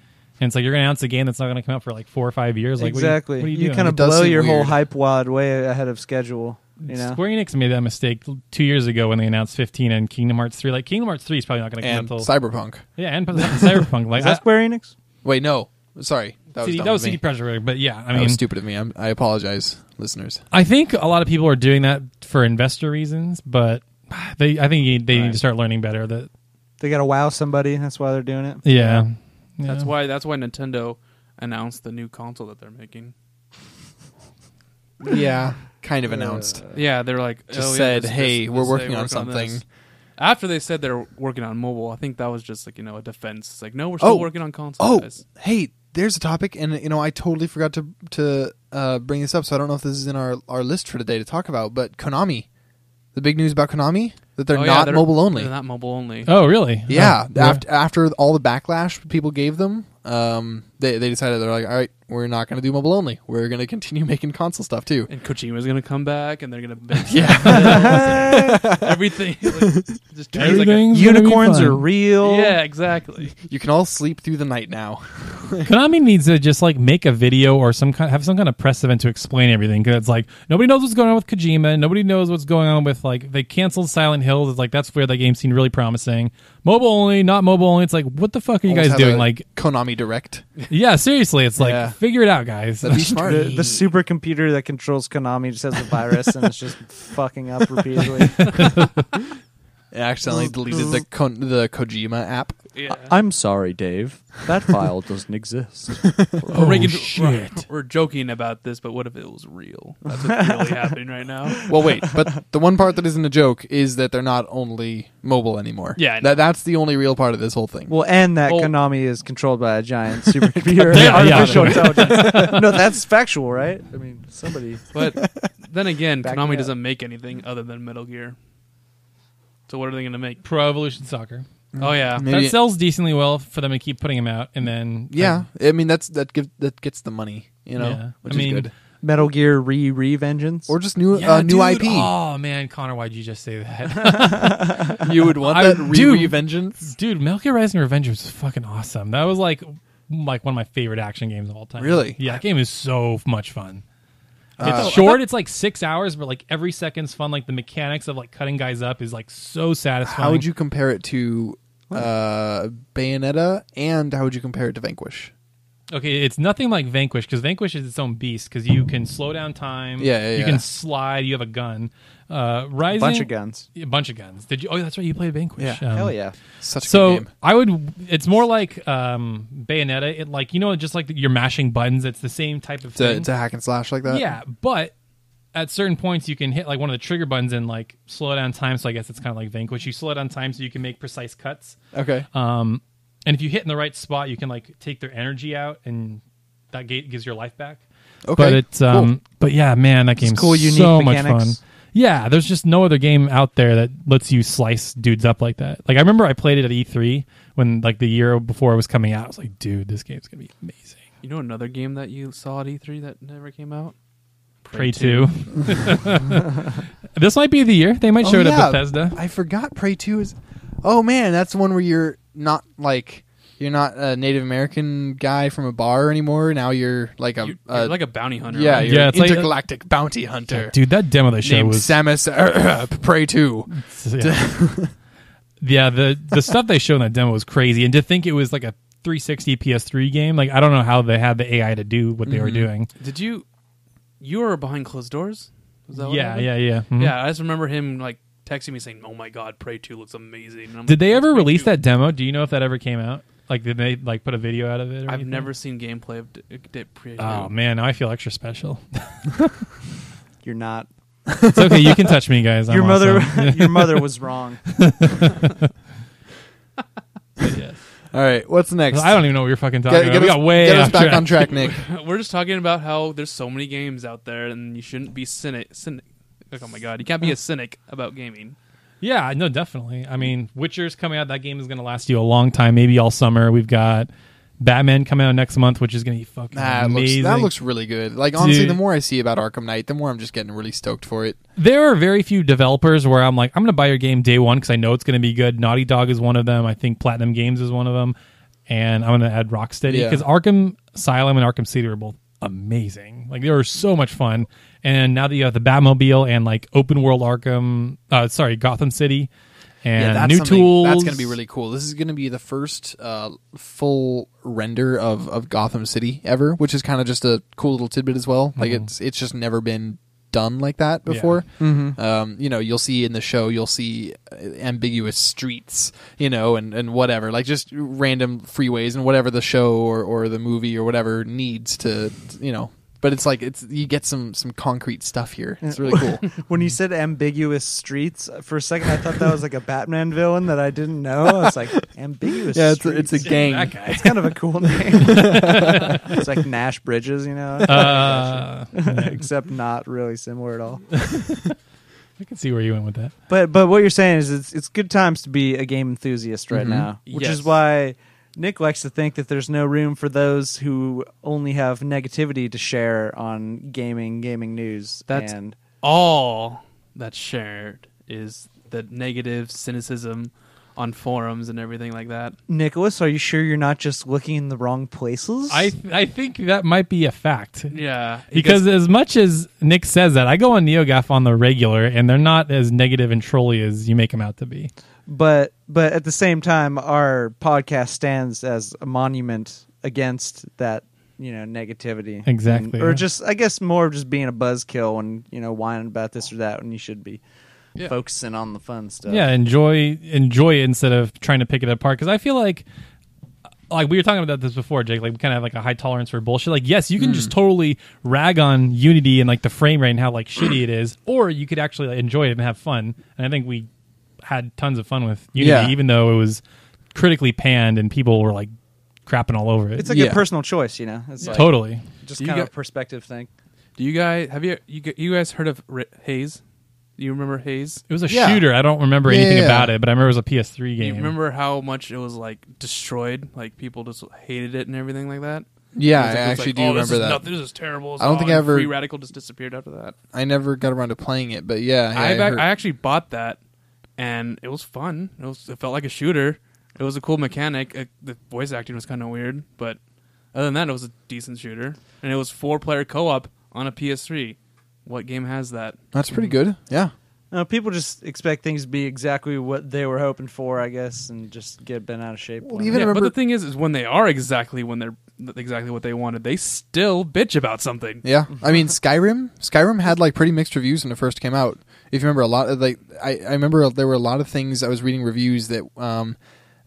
And it's like you're going to announce a game that's not going to come out for like 4 or 5 years. Like, exactly. What are you You doing? kind of It does blow seem your whole weird. hype wad way ahead of schedule. Square Enix made that mistake 2 years ago when they announced 15 and Kingdom Hearts 3. Like Kingdom Hearts 3 is probably not going to come And out until Cyberpunk. and Cyberpunk. Like Is that Square Enix? Wait, no. Sorry. That was, that was me. CD Projekt, but yeah, I That mean, was stupid of me. I apologize, listeners. I think a lot of people are doing that for investor reasons, but I think they need to start learning better. That They got to wow somebody. That's why they're doing it. yeah. That's why Nintendo announced the new console that they're making. Yeah. Kind of announced. Yeah, they're like Just oh, said, yeah, hey, we're day working on this." something. After they said they're working on mobile, I think that was just like a defense. It's like, no, we're still working on console. Oh, guys. hey, there's a topic, and I totally forgot to bring this up, so I don't know if this is in our list for today to talk about. But Konami, the big news about Konami that they're not mobile only. They're not mobile only. Oh, really? Yeah, Oh, after all the backlash people gave them, they decided they're like, all right, we're not going to do mobile only. We're going to continue making console stuff too. And Kojima's gonna come back, and they're gonna make everything. Just treat it like Everything's gonna be Unicorns fun. are real. yeah, exactly. You can all sleep through the night now. Konami needs to just like make a video or have some kind of press event to explain everything, because it's like nobody knows what's going on with Kojima, nobody knows what's going on with like they canceled Silent Hills. It's like that's where that game seemed really promising. Mobile only, not mobile only. It's like what the fuck are you Almost guys have doing? a Like Konami Direct. yeah, seriously, it's like Yeah. figure it out, guys. That'd be smart. The supercomputer that controls Konami just has a virus and it's just fucking up repeatedly. It accidentally deleted the Kojima app. Yeah. I'm sorry, Dave. That file doesn't exist. We're joking about this, but what if it was real? That's what's really happening right now. Well, wait, but the one part that isn't a joke is that they're not only mobile anymore. Yeah, I know. that's the only real part of this whole thing. Well, and that Well- Konami is controlled by a giant supercomputer. Yeah, artificial yeah. intelligence. No, that's factual, right? I mean, somebody. But then again, Back me Konami up. doesn't make anything other than Metal Gear. So what are they going to make? Pro Evolution Soccer. Oh yeah, Maybe- That sells decently well for them to keep putting them out, and then yeah, I mean that gets the money, Yeah. which I mean, is good. Metal Gear Revengeance. Or just new Yeah, new dude. IP. Oh man, Connor, why'd you just say that? You would want I- that dude. Revengeance? Dude, Metal Gear Rising: Revenge was fucking awesome. That was like one of my favorite action games of all time. Really? Yeah, that game is so much fun. It's short. It's like 6 hours, but like every second's fun. Like the mechanics of like cutting guys up is like so satisfying. How would you compare it to Bayonetta, and how would you compare it to Vanquish? Okay, it's nothing like Vanquish, because Vanquish is its own beast, because you can slow down time. You can slide. You have a gun. Rising, Bunch of guns. A bunch of guns. Did you? Oh, that's right. You played Vanquish. Yeah, hell yeah. Such a good game. I would. It's more like Bayonetta. It like just like you're mashing buttons. It's the same type of thing. It's a hack and slash like that. Yeah, but at certain points you can hit like one of the trigger buttons and like slow down time. So I guess it's kind of like Vanquish. You slow down time so you can make precise cuts. Okay. And if you hit in the right spot, you can like take their energy out, and that gate gives your life back. Okay. But it's cool. But yeah, man, that game's cool, unique so mechanics. much fun. Yeah, there's just no other game out there that lets you slice dudes up like that. Like I remember I played it at E3 when like the year before it was coming out. I was like, dude, this game's gonna be amazing. You know another game that you saw at E3 that never came out? Prey 2. This might be the year. They might show it at Bethesda. I forgot Prey 2 is... Oh, man, that's the one where you're not a Native American guy from a bar anymore. Now you're like You're like a bounty hunter. yeah, right? you're it's an like- intergalactic bounty hunter. Dude, that demo they showed Named was Samus Prey 2. Yeah, the stuff they showed in that demo was crazy. And to think it was like a 360 PS3 game, like I don't know how they had the AI to do what they were doing. Did you were behind closed doors? Was that what Yeah. happened? Mhm. Yeah, I just remember him like texting me saying, "Oh my god, Prey 2 looks amazing." And I'm Did like, they "What's ever Prey release 2?" that demo? Do you know if that ever came out? Like, did they like put a video out of it? Or I've anything? never seen gameplay of Prey 2. Oh man, now I feel extra special. You're not. It's okay, you can touch me, guys. I'm Your mother, awesome. your mother was wrong. Yeah. All right, what's next? I don't even know what you're fucking talking about. We got way get us off back track. on track, Nick. We're just talking about how there's so many games out there, and you shouldn't be cynic. Like, oh my god, you can't be a cynic about gaming. Yeah, no, definitely. I mean, Witcher's coming out. That game is going to last you a long time, maybe all summer. We've got Batman coming out next month, which is going to be fucking amazing. That looks really good. Like, honestly, Dude. the more I see about Arkham Knight, the more I'm just getting really stoked for it. There are very few developers where I'm like, I'm going to buy your game day one because I know it's going to be good. Naughty Dog is one of them. I think Platinum Games is one of them. And I'm going to add Rocksteady because Arkham Asylum and Arkham City are both amazing. Like, they were so much fun. And now that you have the Batmobile and like open world Gotham City and that's new something- tools. That's going to be really cool. This is going to be the first full render of Gotham City ever, which is kind of just a cool little tidbit as well. Like it's just never been done like that before. You'll see in the show, you'll see ambiguous streets, and whatever, like just random freeways and whatever the show or the movie or whatever needs to, But it's like you get some concrete stuff here. It's really cool. When you said ambiguous streets, for a second I thought that was like a Batman villain that I didn't know. I was like, ambiguous Yeah, streets. it's a gang. That guy. It's kind of a cool name. It's like Nash Bridges, except not really similar at all. I can see where you went with that. But what you're saying is it's good times to be a game enthusiast right now, which Yes. is why Nick likes to think that there's no room for those who only have negativity to share on gaming news. That's and all that's shared is the negative cynicism on forums and everything like that. Nicholas, are you sure you're not just looking in the wrong places? I think that might be a fact. Yeah, Because as much as Nick says that, I go on NeoGAF on the regular, and they're not as negative and trolly as you make them out to be. But at the same time, our podcast stands as a monument against that, negativity. Exactly. Or just, I guess, more of just being a buzzkill and, whining about this or that when you should be focusing on the fun stuff. Yeah, enjoy it instead of trying to pick it apart. Because I feel like we were talking about this before, Jake. Like we kind of have like a high tolerance for bullshit. Like, yes, you can just totally rag on Unity and like the frame rate and how like shitty it is, or you could actually like, enjoy it and have fun. And I think we had tons of fun with Unity, even though it was critically panned and people were like crapping all over it. It's like a personal choice, It's like Totally. just You kind of got- a perspective thing. Do you guys you guys heard of Haze? Do you remember Haze? It was a shooter. I don't remember anything Yeah. about it, but I remember it was a PS3 game. You remember how much it was like destroyed? Like people just hated it and everything like that. Yeah, It was I like, actually do this remember is that. nothing, this is terrible. I don't think I and ever- Free Radical just disappeared after that. I never got around to playing it, but yeah, I heard- actually bought that, and it was fun. It felt like a shooter. It was a cool mechanic. The voice acting was kind of weird, but other than that, it was a decent shooter. And it was 4-player co-op on a PS3. what game has that? That's pretty good. Yeah. No, people just expect things to be exactly what they were hoping for, I guess, and just get bent out of shape. Well, even But the thing is when they are exactly what they wanted, they still bitch about something. Yeah, I mean Skyrim had like pretty mixed reviews when it first came out. If you remember, a lot of I remember there were a lot of things I was reading reviews that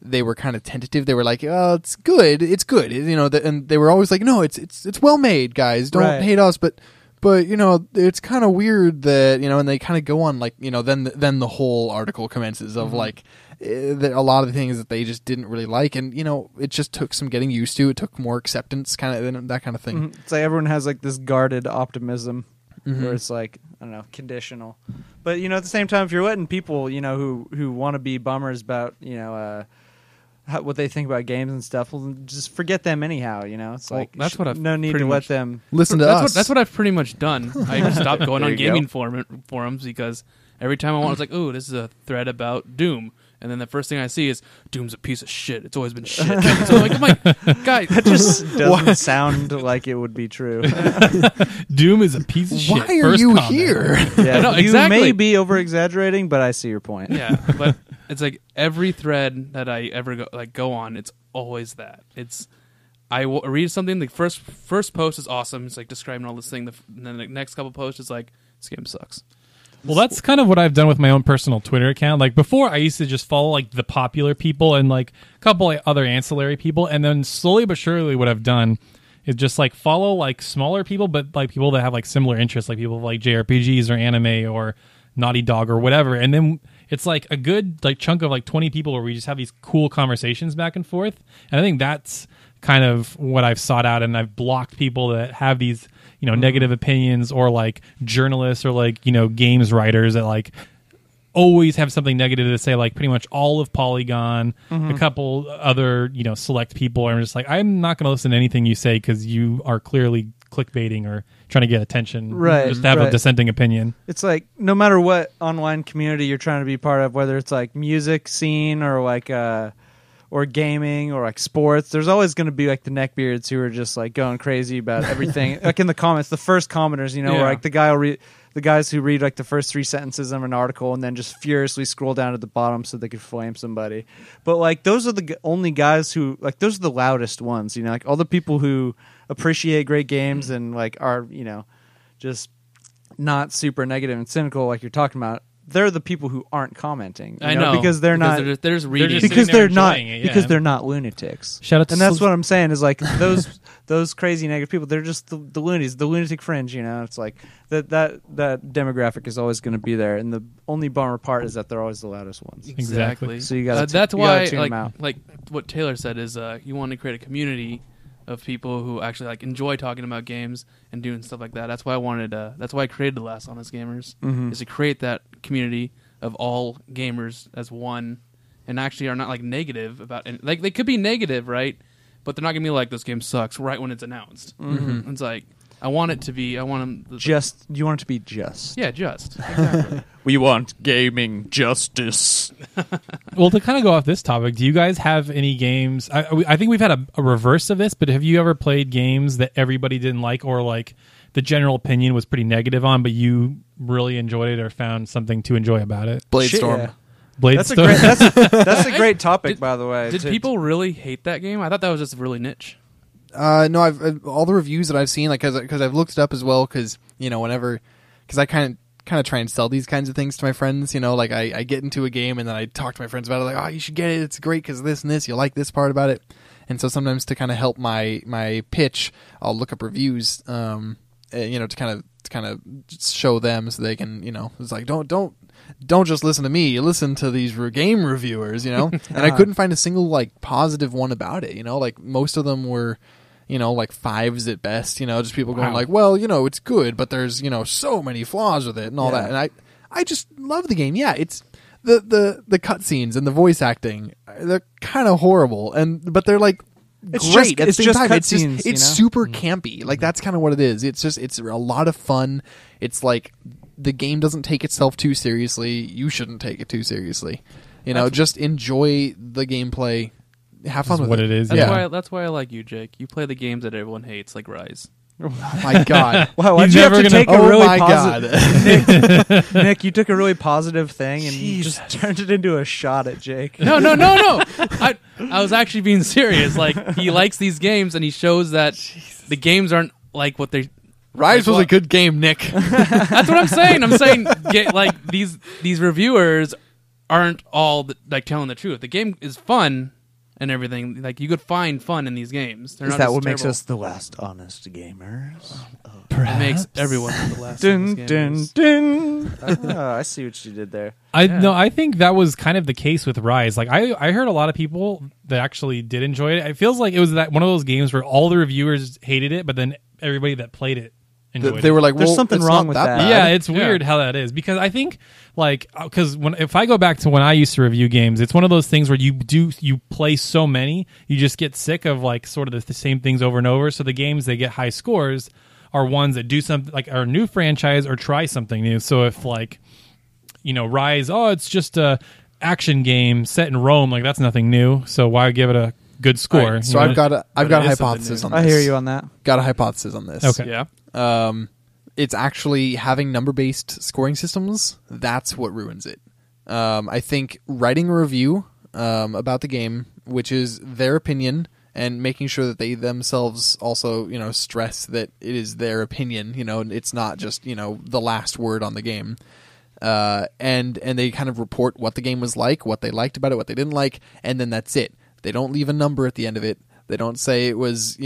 they were kind of tentative. They were like, "Oh, it's good, and they were always like, "No, it's well made, guys. Don't hate us." But it's kind of weird that and they kind of go on like then the whole article commences of like a lot of the things that they just didn't really like, and it just took some getting used to. It took more acceptance, kind of that kind of thing. It's like everyone has like this guarded optimism where it's like, I don't know, conditional. But at the same time, if you're letting people who want to be bummers about what they think about games and stuff, well, just forget them anyhow. It's like that's what I've no need to let them listen to us. That's what I've pretty much done. I stopped going on gaming forums because every time I want, I was like, "Ooh, this is a thread about Doom." And then the first thing I see is Doom's a piece of shit. It's always been shit. So I'm like, guys, that just doesn't sound like it would be true. Doom is a piece of shit. Why are you here? Yeah, no, you exactly. may be over exaggerating, but I see your point. Yeah, but it's like every thread that I ever go on, it's always that. It's I read something. The first post is awesome. It's like describing all this thing. And then the next couple posts is like, this game sucks. Well, that's kind of what I've done with my own personal Twitter account. Like before, I used to just follow like the popular people and like a couple of other ancillary people, and then slowly but surely, what I've done is just like follow like smaller people, but like people that have like similar interests, like people like JRPGs or anime or Naughty Dog or whatever. And then it's like a good like chunk of like 20 people where we just have these cool conversations back and forth. And I think that's kind of what I've sought out, and I've blocked people that have these negative opinions, or like journalists or like games writers that like always have something negative to say, like pretty much all of Polygon, a couple other select people are just like, I'm not going to listen to anything you say because you are clearly clickbaiting or trying to get attention, just to have a dissenting opinion. It's like no matter what online community you're trying to be part of, whether it's like music scene or like or gaming or like sports, there's always going to be like the neckbeards who are just like going crazy about everything. Like in the comments, the first commenters, where like the guys who read like the first 3 sentences of an article and then just furiously scroll down to the bottom so they could flame somebody. But like those are the only guys who like, those are the loudest ones, like all the people who appreciate great games and like are just not super negative and cynical like you're talking about. They're the people who aren't commenting. I know because they're not. They're just reading because they're not. Because they're not lunatics. Shout out to and that's what I'm saying is like those crazy negative people. They're just the loonies, the lunatic fringe. It's like that demographic is always going to be there. And the only bummer part is that they're always the loudest ones. Exactly. So you got. That's why tune them out. like what Taylor said is you want to create a community of people who actually like enjoy talking about games and doing stuff like that. That's why I wanted. That's why I created the Last Honest Gamers, is to create that community of all gamers as one, and actually are not like negative about. And like they could be negative, right? But they're not gonna be like, this game sucks right when it's announced. It's like I want it to be. I want them just. You want it to be just. Yeah, just. Exactly. We want gaming justice. Well, to kind of go off this topic, do you guys have any games? I think we've had a reverse of this, but have you ever played games that everybody didn't like, or like the general opinion was pretty negative on, but you really enjoyed it or found something to enjoy about it? Bladestorm. Yeah. Bladestorm. That's a great topic, by the way. Did people really hate that game? I thought that was just really niche. No, I've all the reviews that I've seen, like because I've looked it up as well, because because I kind of try and sell these kinds of things to my friends. Like I get into a game and then I talk to my friends about it, like, oh, you should get it, it's great because of this and this, you'll like this part about it. And so sometimes to kind of help my pitch, I'll look up reviews, to kind of show them so they can, it's like don't just listen to me, you listen to these game reviewers, And I couldn't find a single like positive one about it, like most of them were like 5s at best, just people going like, well, it's good, but there's, so many flaws with it and all that. And I just love the game. Yeah, it's the cutscenes and the voice acting, they're kind of horrible, but they're like great at the same time. It's super campy. Like that's kind of what it is. It's a lot of fun. It's like the game doesn't take itself too seriously. You shouldn't take it too seriously. Just enjoy the gameplay. Have fun with what it. Is. That's why I like you, Jake. You play the games that everyone hates, like Rise. Oh my god. Wow, why'd He's you have never to gonna- take a Oh really my positive Nick, you took a really positive thing and just turned it into a shot at Jake. No. I was actually being serious. Like, he likes these games, and he shows that the games aren't like what they. Rise was what? a good game, Nick. That's what I'm saying. I'm saying like these reviewers aren't all like telling the truth. The game is fun and everything. Like, you could find fun in these games. They're Is not that just what makes terrible. us the last honest gamers? It makes everyone the last. Dun, honest dun, gamers. dun. Oh, I see what you did there. I think that was kind of the case with Rise. Like I heard a lot of people that actually did enjoy it. It feels like it was that one of those games where all the reviewers hated it, but then everybody that played it enjoyed They it. were like, There's well, something it's wrong not with that that. bad. Yeah, it's weird how that is, because I think if I go back to when I used to review games, it's one of those things where you play so many, you just get sick of like sort of the same things over and over. So the games that get high scores are ones that do something like are a new franchise or try something new. So if like, Rise, it's just a action game set in Rome, like that's nothing new. So why give it a good score? All right, so I've got a it is hypothesis something on new. this. I hear you on that. Got a hypothesis on this. Okay. Yeah. It's actually having number-based scoring systems. That's what ruins it. I think writing a review about the game, which is their opinion, and making sure that they themselves also, stress that it is their opinion. It's not just the last word on the game. And they kind of report what the game was like, what they liked about it, what they didn't like, and then that's it. They don't leave a number at the end of it. They don't say it was,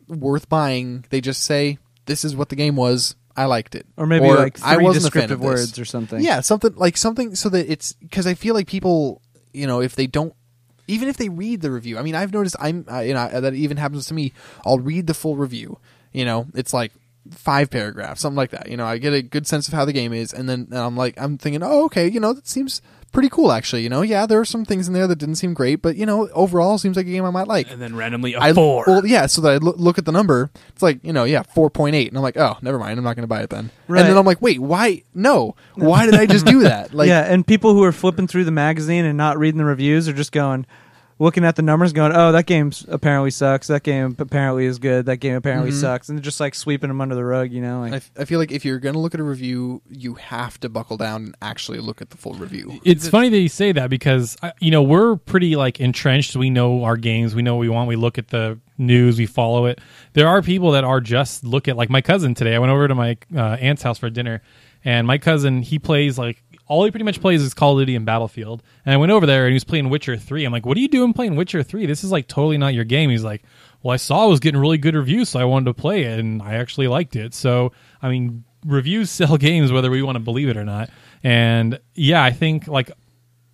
worth buying. They just say, this is what the game was. I liked it. Or maybe like I three wasn't a fan descriptive of this. words or something. Yeah, something so that it's, because I feel like people, if they don't, even if they read the review, I mean, I've noticed that even happens to me. I'll read the full review. It's like 5 paragraphs, something like that. I get a good sense of how the game is, and then I'm thinking, oh, okay, that seems pretty cool, actually. Yeah, there are some things in there that didn't seem great, but overall, seems like a game I might like. And then randomly a 4. Well, yeah, so that I look at the number, it's like 4.8, and I'm like, oh, never mind, I'm not going to buy it then. Right. And then I'm like, wait, why? No, why did I just do that? Like, yeah, and people who are flipping through the magazine and not reading the reviews are just looking at the numbers going, oh, that game apparently sucks. That game apparently is good. That game apparently sucks. And they're just like sweeping them under the rug, Like, I feel like if you're going to look at a review, you have to buckle down and actually look at the full review. It's funny that you say that because, we're pretty like entrenched. We know our games. We know what we want. We look at the news. We follow it. There are people that are just look at, like my cousin today. I went over to my aunt's house for dinner, and my cousin, he plays like, all he pretty much plays is Call of Duty and Battlefield. And I went over there and he was playing Witcher 3. I'm like, what are you doing playing Witcher 3? This is like totally not your game. He's like, well, I saw it was getting really good reviews, so I wanted to play it, and I actually liked it. So, I mean, reviews sell games whether we want to believe it or not. And yeah, I think like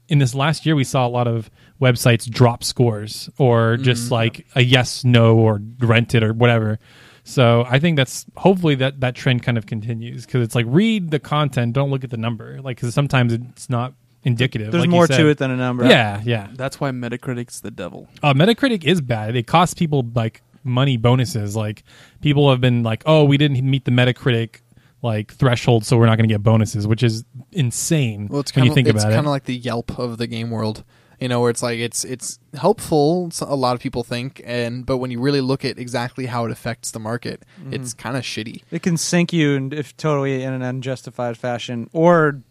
in this last year we saw a lot of websites drop scores or just like a yes, no, or rent it or whatever. So I think that's hopefully that trend kind of continues, because it's like read the content, don't look at the number, like because sometimes it's not indicative. there's like more you said. to it than a number. Yeah. That's why Metacritic's the devil. Metacritic is bad. It costs people like money bonuses. Like people have been like, oh, we didn't meet the Metacritic like threshold, so we're not going to get bonuses, which is insane. Well, it's when kind you think of about it. like the Yelp of the game world. Where it's like it's helpful. A lot of people think, but when you really look at exactly how it affects the market, it's kind of shitty. It can sink you if totally in an unjustified fashion, or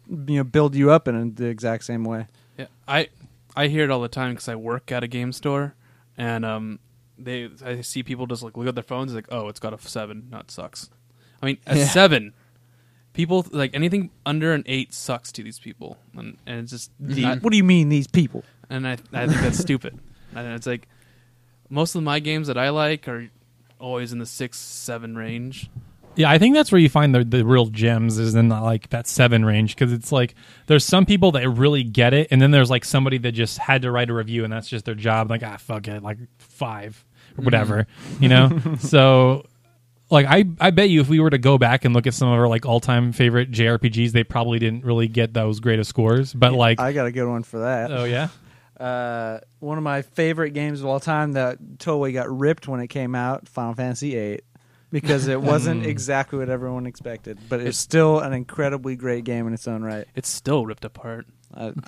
build you up in the exact same way. Yeah, I hear it all the time because I work at a game store, and I see people just like look at their phones like, oh, it's got a 7, no, it sucks. I mean, a 7. People like anything under an 8 sucks to these people, and it's just What do you mean, these people? and I think that's stupid. And it's like most of my games that I like are always in the 6-7 range. Yeah, I think that's where you find the real gems, is in like that 7 range, because it's like there's some people that really get it, and then there's like somebody that just had to write a review and that's just their job, like fuck it, like 5 or whatever, So like I bet you if we were to go back and look at some of our like all-time favorite JRPGs, they probably didn't really get those great of scores, but like I got a good one for that. oh yeah. One of my favorite games of all time that totally got ripped when it came out, Final Fantasy VIII, because it wasn't exactly what everyone expected, but it's still an incredibly great game in its own right. It's still ripped apart.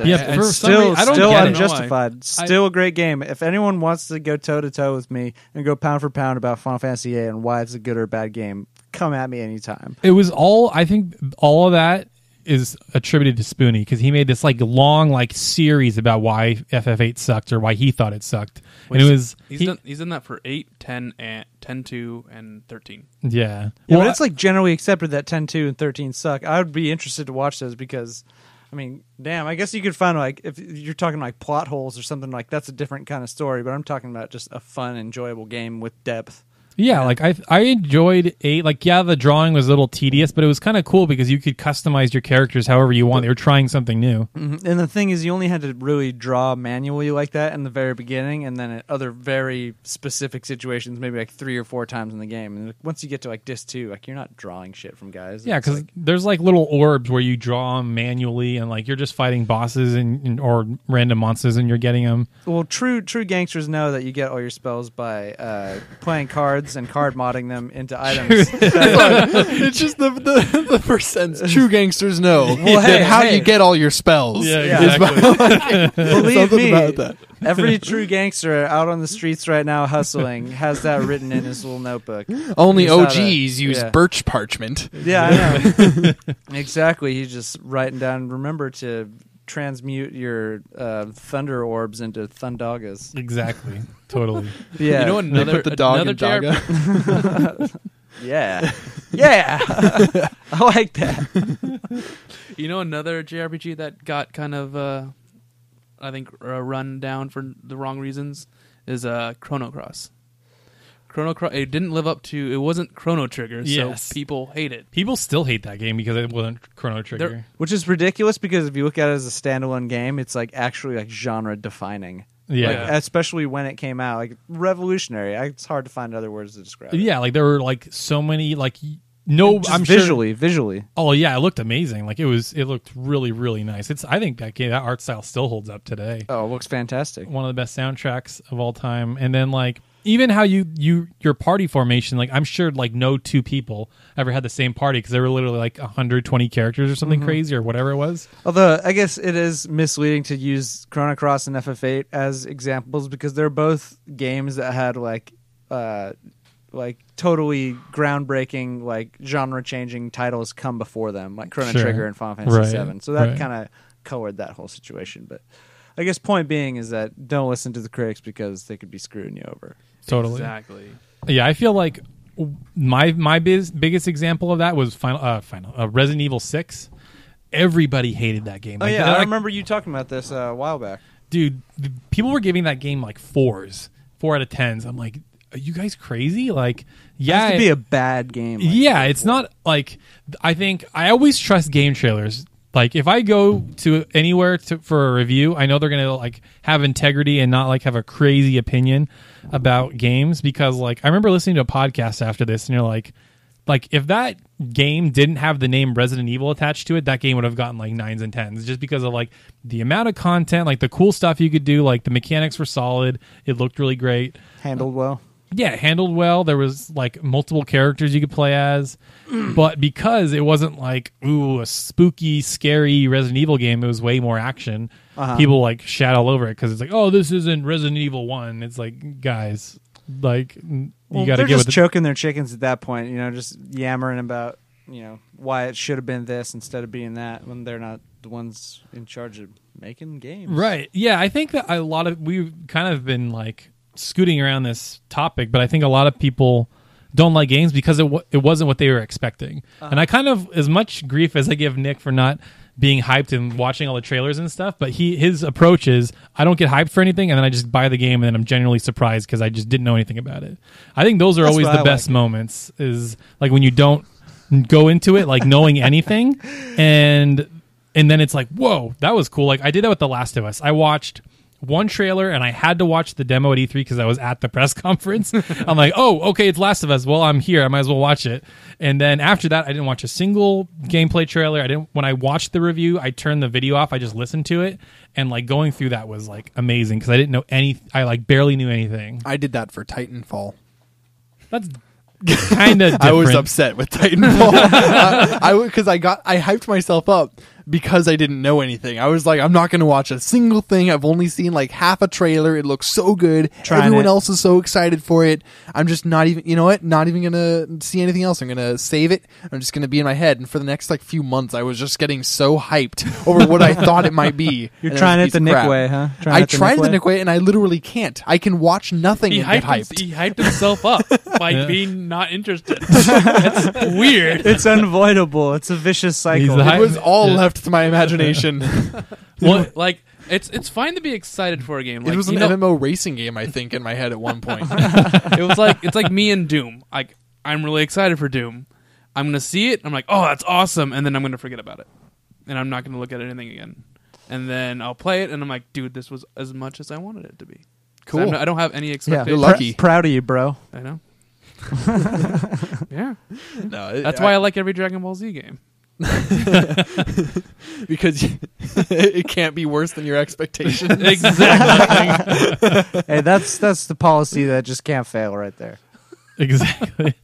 Yeah, for some still reason, I don't still get it. unjustified. Still a great game. If anyone wants to go toe to toe with me and go pound for pound about Final Fantasy VIII and why it's a good or bad game, come at me anytime. It was all, I think all of that is attributed to Spoonie because he made this like long like series about why FF8 sucked or why he thought it sucked. And it was he's done that for 8, 10, and 10, 2, and 13. Yeah. Yeah, but it's like generally accepted that 10, 2, and 13 suck. I would be interested to watch those because, I mean, damn, I guess you could find like if you're talking like plot holes or something like that's a different kind of story. But I'm talking about just a fun, enjoyable game with depth. Yeah, like I enjoyed 8. Like, yeah, the drawing was a little tedious, but it was kind of cool because you could customize your characters however you want. They were trying something new. Mm-hmm. And the thing is, you only had to really draw manually like that in the very beginning, and then at other very specific situations, maybe like 3 or 4 times in the game. And once you get to like disc 2, like you're not drawing shit from guys. Yeah, It's because there's like little orbs where you draw them manually, and like you're just fighting bosses and or random monsters, and you're getting them. well, true gangsters know that you get all your spells by playing cards and card modding them into items. It's just the percent. True gangsters know Well, hey, how hey. you get all your spells. Yeah. Believe Something me, about that. every true gangster out on the streets right now hustling has that written in his little notebook. Only Just how OGs to- use yeah. birch parchment. Yeah, I know. Exactly. He's just writing down, remember to transmute your thunder orbs into thundagas. Exactly, totally. Yeah. You know They another put the dog another in JRPG Daga. Yeah. Yeah. I like that. You know another JRPG that got kind of, I think, run down for the wrong reasons is Chrono Cross. It didn't live up to. It wasn't Chrono Trigger, Yes. so people hate it. People still hate that game because it wasn't Chrono Trigger. Which is ridiculous because if you look at it as a standalone game, it's like actually like genre defining. Yeah. Like, especially when it came out, like revolutionary. It's hard to find other words to describe it. Yeah, like there were like so many like no. Just I'm visually. Oh yeah, it looked amazing. Like it looked really really nice. I think that art style still holds up today. Oh, it looks fantastic. One of the best soundtracks of all time. And then like even how your party formation, like I'm sure like no 2 people ever had the same party because there were literally like 120 characters or something crazy or whatever it was. Although I guess it is misleading to use Chrono Cross and FF8 as examples because they're both games that had like totally groundbreaking, like genre changing titles come before them, like Chrono Sure. Trigger and Final Fantasy Right. VII. So that Right. kind of colored that whole situation. But I guess point being is that don't listen to the critics because they could be screwing you over. Totally. Exactly. Yeah, I feel like my biggest example of that was Resident Evil 6. Everybody hated that game. Oh Like, yeah, I like, remember you talking about this a while back. dude, people were giving that game like 4s, 4 out of 10s. I'm like, are you guys crazy? Like, yeah, It has to be a bad game. Like, yeah, it's not like I think I always trust game trailers. Like if I go to anywhere for a review, I know they're gonna like have integrity and not like have a crazy opinion about games because like I remember listening to a podcast after this and you're like if that game didn't have the name Resident Evil attached to it, that game would have gotten like 9s and 10s just because of like the amount of content, like the cool stuff you could do, like the mechanics were solid, it looked really great. handled well. Yeah, handled well. There was like multiple characters you could play as, but because it wasn't like a spooky, scary Resident Evil game, it was way more action. People like shat all over it because it's like, oh, this isn't Resident Evil 1. It's like, guys, like you got to they're get just with choking their chickens at that point. You know, just yammering about why it should have been this instead of being that when they're not the ones in charge of making games. Right. Yeah, I think that we've kind of been like scooting around this topic, but I think a lot of people don't like games because it wasn't what they were expecting. And I kind of, as much grief as I give Nick for not being hyped and watching all the trailers and stuff, but his approach is I don't get hyped for anything and then I just buy the game and then I'm genuinely surprised because I just didn't know anything about it. I think those are That's always what the I best like. moments is like when you don't go into it like knowing anything and then it's like, whoa, that was cool. Like I did that with The Last of Us. I watched one trailer and I had to watch the demo at E3 because I was at the press conference. I'm like, oh, okay, it's Last of Us. Well, I'm here. I might as well watch it. And then after that, I didn't watch a single gameplay trailer. When I watched the review, I turned the video off. I just listened to it. And like going through that was like amazing because I didn't know I like barely knew anything. I did that for Titanfall. That's kind of different. I was upset with Titanfall because I hyped myself up because I didn't know anything. I was like, I'm not going to watch a single thing. I've only seen like half a trailer. It looks so good. Everyone else is so excited for it. I'm just not even, you know what? Not even going to see anything else. I'm going to save it. I'm just going to be in my head. And for the next like few months, I was just getting so hyped over what I thought it might be. You're trying it the Nick way, huh? I tried the Nick way, and I literally can't. I can watch nothing and get hyped. He hyped himself up by being not interested. That's weird. It's unavoidable. It's a vicious cycle. It was all left to my imagination. Well, like it's fine to be excited for a game. Like, it was an MMO racing game, I think, in my head at one point. It's like me and Doom. Like I'm really excited for Doom. I'm gonna see it. I'm like, oh, that's awesome, and then I'm gonna forget about it, and I'm not gonna look at anything again. And then I'll play it, and I'm like, dude, this was as much as I wanted it to be. Cool. I don't have any expectations. You're lucky. Proud of you, bro. I know. Yeah. No, That's why I like every Dragon Ball Z game. Because it can't be worse than your expectations. Exactly. Hey, that's the policy that just can't fail right there. Exactly.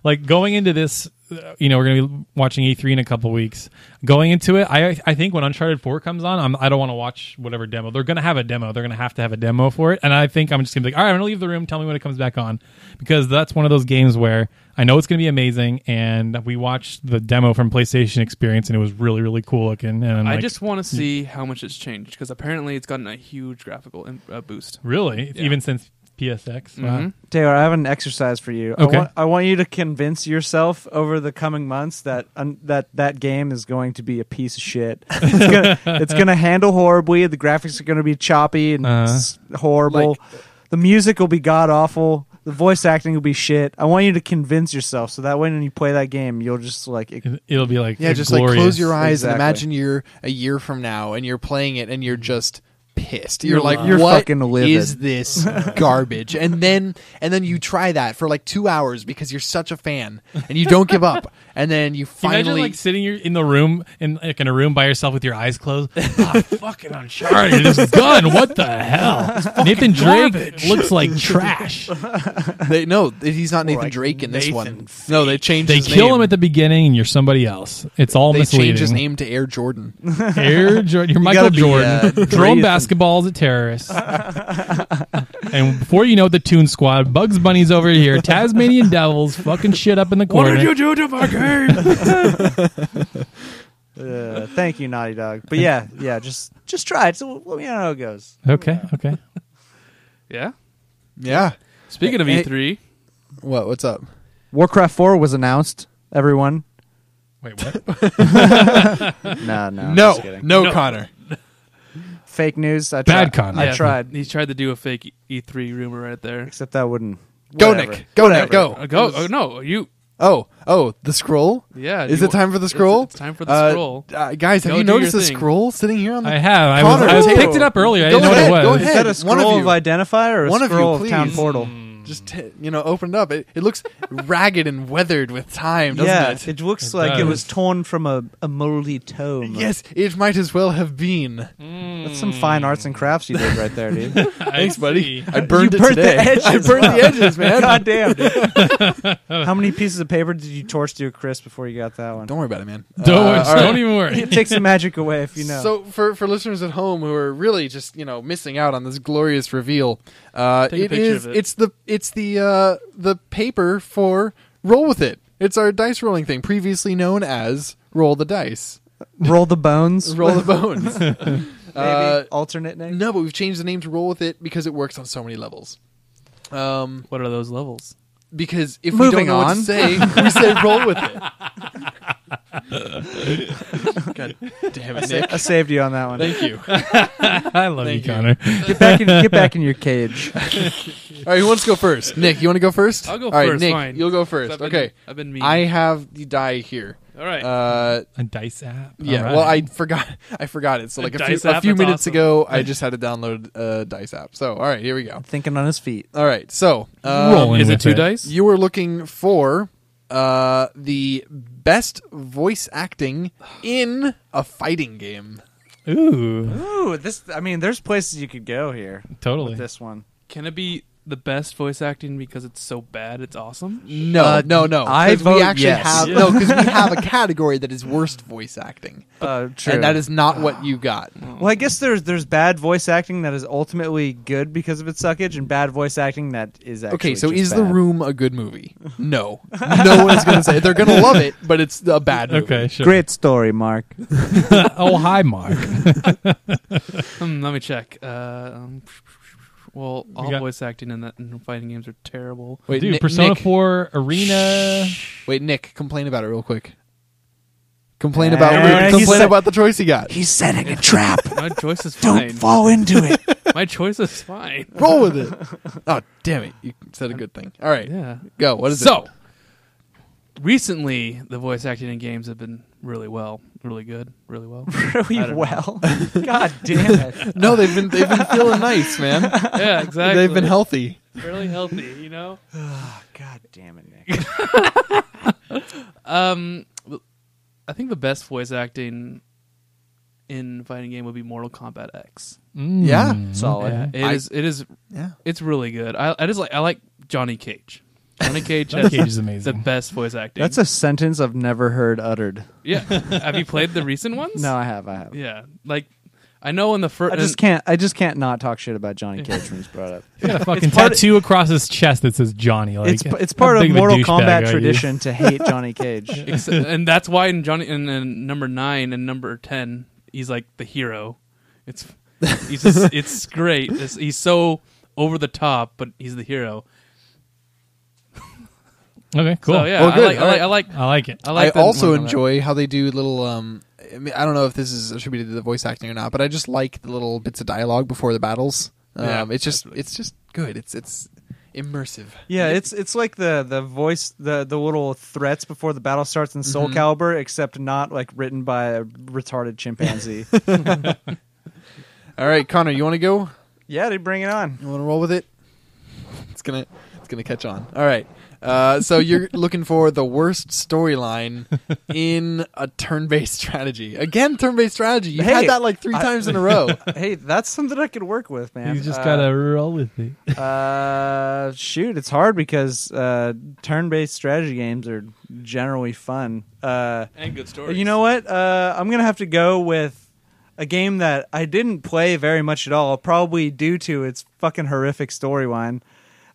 Like going into this, we're going to be watching E3 in a couple weeks. Going into it, I think when Uncharted 4 comes on, I don't want to watch whatever demo. They're going to have a demo. They're going to have a demo for it. And I think I'm just going to be like, all right, I'm going to leave the room. Tell me when it comes back on. Because that's one of those games where I know it's going to be amazing. And we watched the demo from PlayStation Experience, and it was really, really cool looking. And I just want to see how much it's changed. Because apparently it's gotten a huge graphical boost. Really? Yeah. Even since PSX? Wow. Mm-hmm. Taylor, I have an exercise for you. Okay. I want you to convince yourself over the coming months that that game is going to be a piece of shit. It's gonna handle horribly. The graphics are going to be choppy and horrible. The music will be god awful. The voice acting will be shit. I want you to convince yourself so that way when you play that game, you'll just like it'll be like just glorious. like close your eyes Exactly. and imagine you're a year from now and you're playing it and you're just pissed. You're like, you're what fucking livid. is this garbage? And then you try that for like 2 hours because you're such a fan and you don't give up. And then you finally Imagine like sitting in the room in a room by yourself with your eyes closed. Fucking Uncharted is done. What the hell? Nathan Drake looks like trash. he's not Nathan like Drake in this Nathan one. No, they changed. They his kill name. him at the beginning, and you're somebody else. It's all They misleading. changed his name to Air Jordan. Air Jordan. You're Michael gotta be, Jordan. Throwing brave. basketballs at terrorists. And before you know it, the Toon Squad, Bugs Bunny's over here, Tasmanian Devils, fucking shit up in the corner. What did you do to my game? thank you, Naughty Dog. But yeah, just try it. So let me know how it goes. Okay. Yeah. Yeah. Speaking of Hey, E3, What's up? Warcraft 4 was announced. Everyone. Wait, what? No, I'm No, just kidding. no, Connor. Fake news. I Bad tried. con. I yeah, tried. He tried to do a fake E3 rumor right there. Except that wouldn't. Go, whatever. Nick. Go, Nick. Go. Go! Oh no, you. Oh, the scroll. Yeah. Is you- it time for the scroll? It's time for the scroll. Guys, have Go you do noticed your the thing. scroll sitting here on the? I have. I Connor, was take- picked it up earlier. I Go didn't know ahead, what it go was. ahead. Is that a One of scroll you. of identifier or One a of you, scroll of please. town portal? Just open it up. It looks ragged and weathered with time, doesn't it? looks It like it does. was torn from a moldy tome. Yes, it might as well have been. That's some fine arts and crafts you did right there, dude. Thanks, buddy. see. I burned You it burnt today. the edges. I burned the edges, man. God damn, dude. How many pieces of paper did you torch to a crisp before you got that one? Don't worry about it, man. Don't all right. even worry. It takes the magic away if you know. So for listeners at home who are really just missing out on this glorious reveal, Take a it picture is of it. it's the paper for Roll With It. It's our dice rolling thing, previously known as Roll the Dice, roll the bones. Roll the Bones. Maybe alternate name. No, but we've changed the name to Roll With It because it works on so many levels. What are those levels? Because if we Moving don't know what on. to say, we say Roll With It. God damn it, Nick. I saved you on that one. Thank you. I love Thank you, you. Connor. Get back in your cage. All right, who wants to go first? Nick, you want to go first? I'll go All right, first, Nick, fine. you'll go first. I've been- Okay. I've been mean. I have the die here. All right. A dice app. Yeah, All right. well, I forgot it. So A like dice a app? few That's minutes awesome. ago, I just had to download a dice app. So, all right, here we go. Thinking on his feet. All right, so Rolling Is it with 2 dice? you were looking for the best voice acting in a fighting game. Ooh, Ooh, this. I mean, there's places you could go here totally. with this one. Can it be the best voice acting because it's so bad it's awesome? No. I 'Cause vote we actually yes. have because we have a category that is worst voice acting, True. and that is not what you got. Well, I guess there's bad voice acting that is ultimately good because of its suckage, and bad voice acting that is actually Okay, so just is bad. The Room a good movie? No, no one's gonna say it. They're gonna love it, but it's a bad movie. Okay, sure. Great story, Mark. Oh, hi, Mark. Let me check. Well, all got- voice acting in fighting games are terrible. Wait, Dude, Nick, Persona Nick, 4 Arena. Wait, Nick, complain about it real quick. Complain he's about the choice you got. He's setting a trap. My choice is fine. fall into it. My choice is fine. Roll with it. Oh, damn it! You said a good thing. All right, Yeah. go. What is it? So, recently, the voice acting in games have been really good, really well. Really I don't well. God damn it. No, they've been feeling nice, man. Yeah, exactly. They've been healthy. really healthy, you know. God damn it, Nick. I think the best voice acting in a fighting game would be Mortal Kombat X. Yeah. Solid. Yeah, it is. Yeah. It's really good. I like Johnny Cage. Johnny Cage Johnny has Cage is the amazing. best voice acting. That's a sentence I've never heard uttered. Yeah. Have you played the recent ones? No, I have. Yeah. Like I know in the first. I just can't not talk shit about Johnny Cage when he's brought up. He's got a fucking part tattoo across his chest that says Johnny. Like, It's how part of big a Mortal douchebag Kombat are you? tradition to hate Johnny Cage. and that's why in number 9 and number 10, he's like the hero. It's great. He's so over the top, but he's the hero. Okay, cool. So yeah, Well, good. I like it. I that also Mortal Kombat. enjoy how they do little. I mean, I don't know if this is attributed to the voice acting or not, but I just like the little bits of dialogue before the battles. Yeah, it's just good. It's immersive. Yeah, it's like the voice the little threats before the battle starts in Soul Calibur, except not like written by a retarded chimpanzee. All right, Connor, you want to go? Yeah, dude, bring it on. You want to roll with it? It's gonna catch on. All right. So you're looking for the worst storyline in a turn-based strategy. Again, turn-based strategy. You've had that like 3 times in a row. Hey, that's something I could work with, man. You just gotta roll with it. Shoot, it's hard because turn-based strategy games are generally fun. and good stories. You know what? I'm gonna have to go with a game that I didn't play very much at all, probably due to its fucking horrific storyline.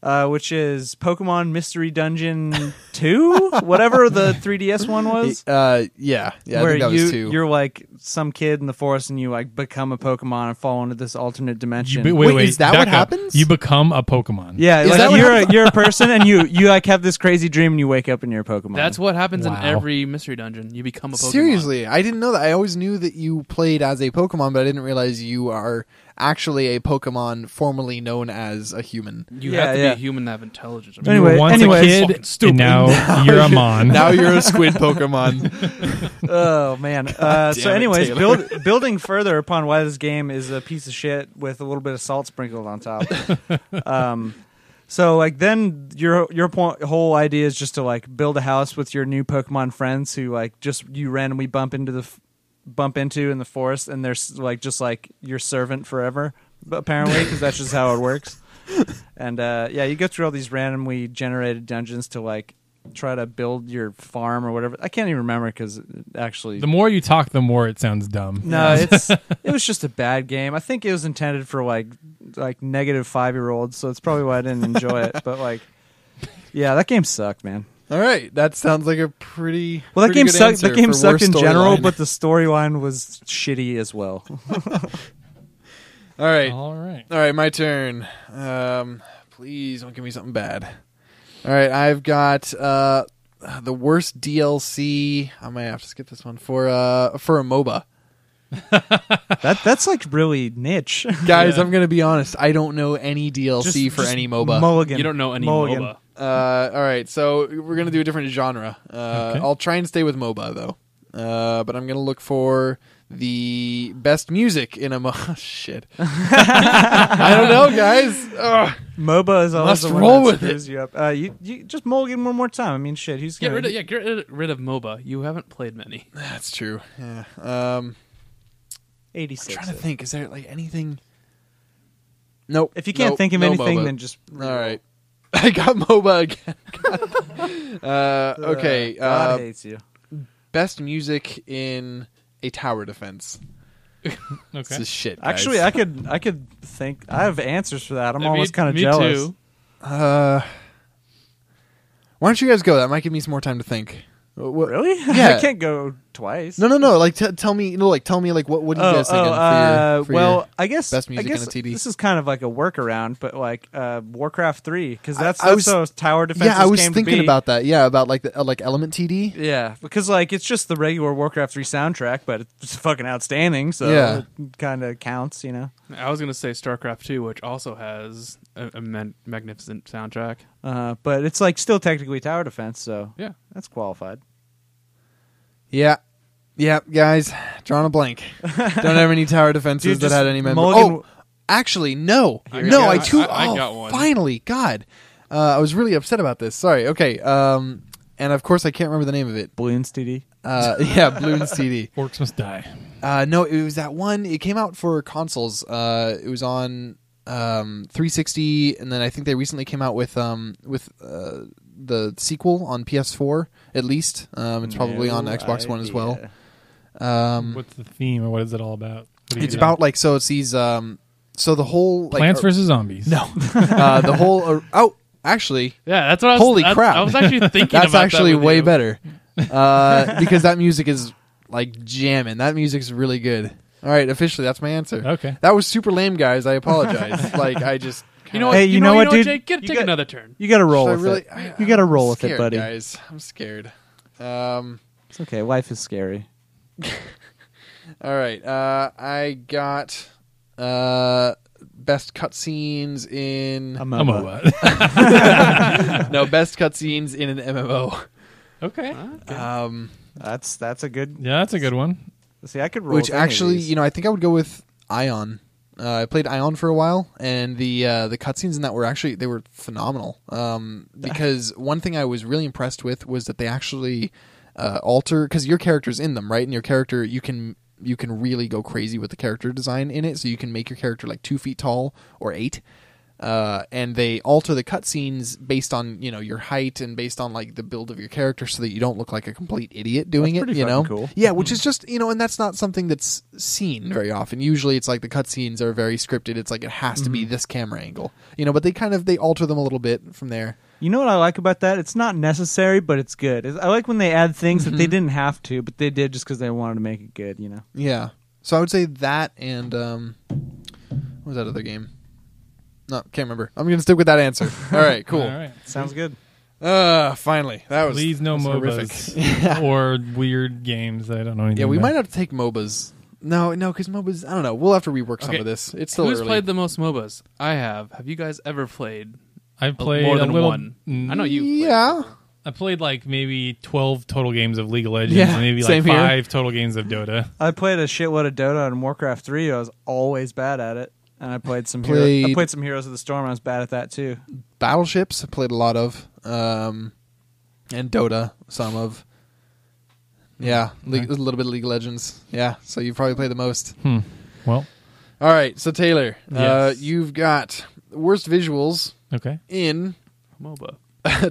Which is Pokemon Mystery Dungeon 2, whatever the 3DS one was. Yeah. I where think that was 2. you're like some kid in the forest and you like become a Pokemon and fall into this alternate dimension. Wait, is that back what up. happens? You become a Pokemon. Yeah, Is like that what you're a person and you like have this crazy dream and you wake up and you're a Pokemon. That's what happens in Wow. every mystery dungeon. You become a Pokemon. Seriously, I didn't know that. I always knew that you played as a Pokemon, but I didn't realize you are actually a Pokemon formerly known as a human. You Yeah, have to yeah. be a human to have intelligence. I mean, You Anyway, were once anyways. a kid, Fucking stupid. and now you're a mon. Now you're a squid Pokemon. Oh man. So damn it, anyways, Taylor. building further upon why this game is a piece of shit with a little bit of salt sprinkled on top. So like then your whole idea is just to like build a house with your new Pokemon friends who like just you randomly bump into in the forest, and they're like just like your servant forever, apparently, because that's just how it works. And yeah, you go through all these randomly generated dungeons to like try to build your farm or whatever. I can't even remember because actually The more you talk, the more it sounds dumb. no, it was just a bad game. I think it was intended for like negative 5-year-olds, so it's probably why I didn't enjoy it. But like, yeah, that game sucked, man. All right, that sounds like a pretty Well, that pretty game good sucked. answer That game for sucked worst in general, storyline. but the storyline was shitty as well. All right, All right. all right, my turn. Please don't give me something bad. All right, I've got the worst DLC. I might have to skip this one for a MOBA. That's like really niche. Guys, I'm gonna be honest. I don't know any DLC for any MOBA. Mulligan. you don't know any Mulligan. MOBA. All right, so we're gonna do a different genre. Okay. I'll try and stay with MOBA though, but I'm gonna look for the best music in a MOBA. Shit, I don't know, guys. Ugh. MOBA is always Must the one roll that with screws you up. You just Mulligan one more time. I mean, shit. Who's Get gonna rid of MOBA. You haven't played many. That's true. Yeah. I'm 86? trying to think. Is there like anything? Nope. If you can't Nope. think of No anything, MOBA. then just All right. I got MOBA again. Okay. God hates you. Best music in a tower defense. This Okay. is shit, guys. Actually, I could think. I have answers for that. I'm Me- almost kind of me jealous. too. Why don't you guys go? That might give me some more time to think. What? Really? Yeah. I can't go twice. No. Like, tell me. Tell me. Like, what do you guys think? Well, I guess best music I guess in a TD? This is kind of like a workaround, but like Warcraft 3, because that's I was- how tower defense. Yeah, I was came to thinking be. about that. Yeah, about like the like Element TD. Yeah, because like it's just the regular Warcraft 3 soundtrack, but it's fucking outstanding. So Yeah. it kind of counts, you know. I was gonna say StarCraft 2, which also has a magnificent soundtrack. But it's like still technically tower defense, so Yeah. that's qualified. Yeah, guys, drawing a blank. Don't have any tower defenses Dude, that just had any member. Mulligan- Oh, actually, no, I no, got- I too. I got one. Finally, God, I was really upset about this. Sorry. Okay, and of course I can't remember the name of it. Balloons TD. Yeah, Bloons TD. Orcs must die. No, it was that one. It came out for consoles. It was on 360, and then I think they recently came out with the sequel on PS4. At least it's probably on Xbox One as well. What's the theme, or what is it all about? What do you It's do? about like so. It's these. So the whole like Plants vs Zombies. no, the whole. Actually, Yeah, that's what I was. Holy that's- crap. I was actually thinking that's about actually that with way you. better because that music is like jamming. That music's really good. All right, officially, that's my answer. Okay. That was super lame, guys. I apologize. Like I just. You know what? Hey, you know what, dude? Jake? You Take got- another turn. You got to roll Should I with really- it. You got to roll I'm with it, scared, buddy. Guys, I'm scared. It's okay. Life is scary. All right. I got best cutscenes in I'm I'm a- over. no best cutscenes in an MMO. Okay. That's a good. Yeah, that's a good one. See, I could roll. Which with any of actually, these. I think I would go with Ion. I played Ion for a while, and the cutscenes in that were actually they were phenomenal. Because one thing I was really impressed with was that they actually alter because your character's in them, right? And your character you can really go crazy with the character design in it. So you can make your character like 2 feet tall or 8. And they alter the cutscenes based on your height and based on like the build of your character, so that you don't look like a complete idiot doing That's it. pretty fucking cool. Yeah, which is just and that's not something that's seen very often. Usually, it's like the cutscenes are very scripted. It's like it has to be this camera angle, But they alter them a little bit from there. You know what I like about that? It's not necessary, but it's good. I like when they add things that they didn't have to, but they did just because they wanted to make it good. Yeah. So I would say that and what was that other game? No, can't remember. I'm gonna stick with that answer. All right, cool. All right. Sounds good. Finally, that was Please no that's MOBAs or weird games that I don't know anything Yeah, we about. might have to take MOBAs. No, because MOBAs. I don't know. We'll have to rework some Okay. of this. It's still Who's early. played the most MOBAs? I have. Have you guys ever played I've played more than a little, one? I know you. Yeah. I played like maybe 12 total games of League of Legends Yeah, and maybe like same here. 5 total games of Dota. I played a shitload of Dota and Warcraft 3. I was always bad at it. And I played some Played- I played some Heroes of the Storm. I was bad at that too. Battleships. I played a lot of, and Dota. Some of. Yeah, a little bit of League of Legends. Yeah, so you probably played the most. Well, All right, so Taylor, Yes. you've got worst visuals okay. in MOBA.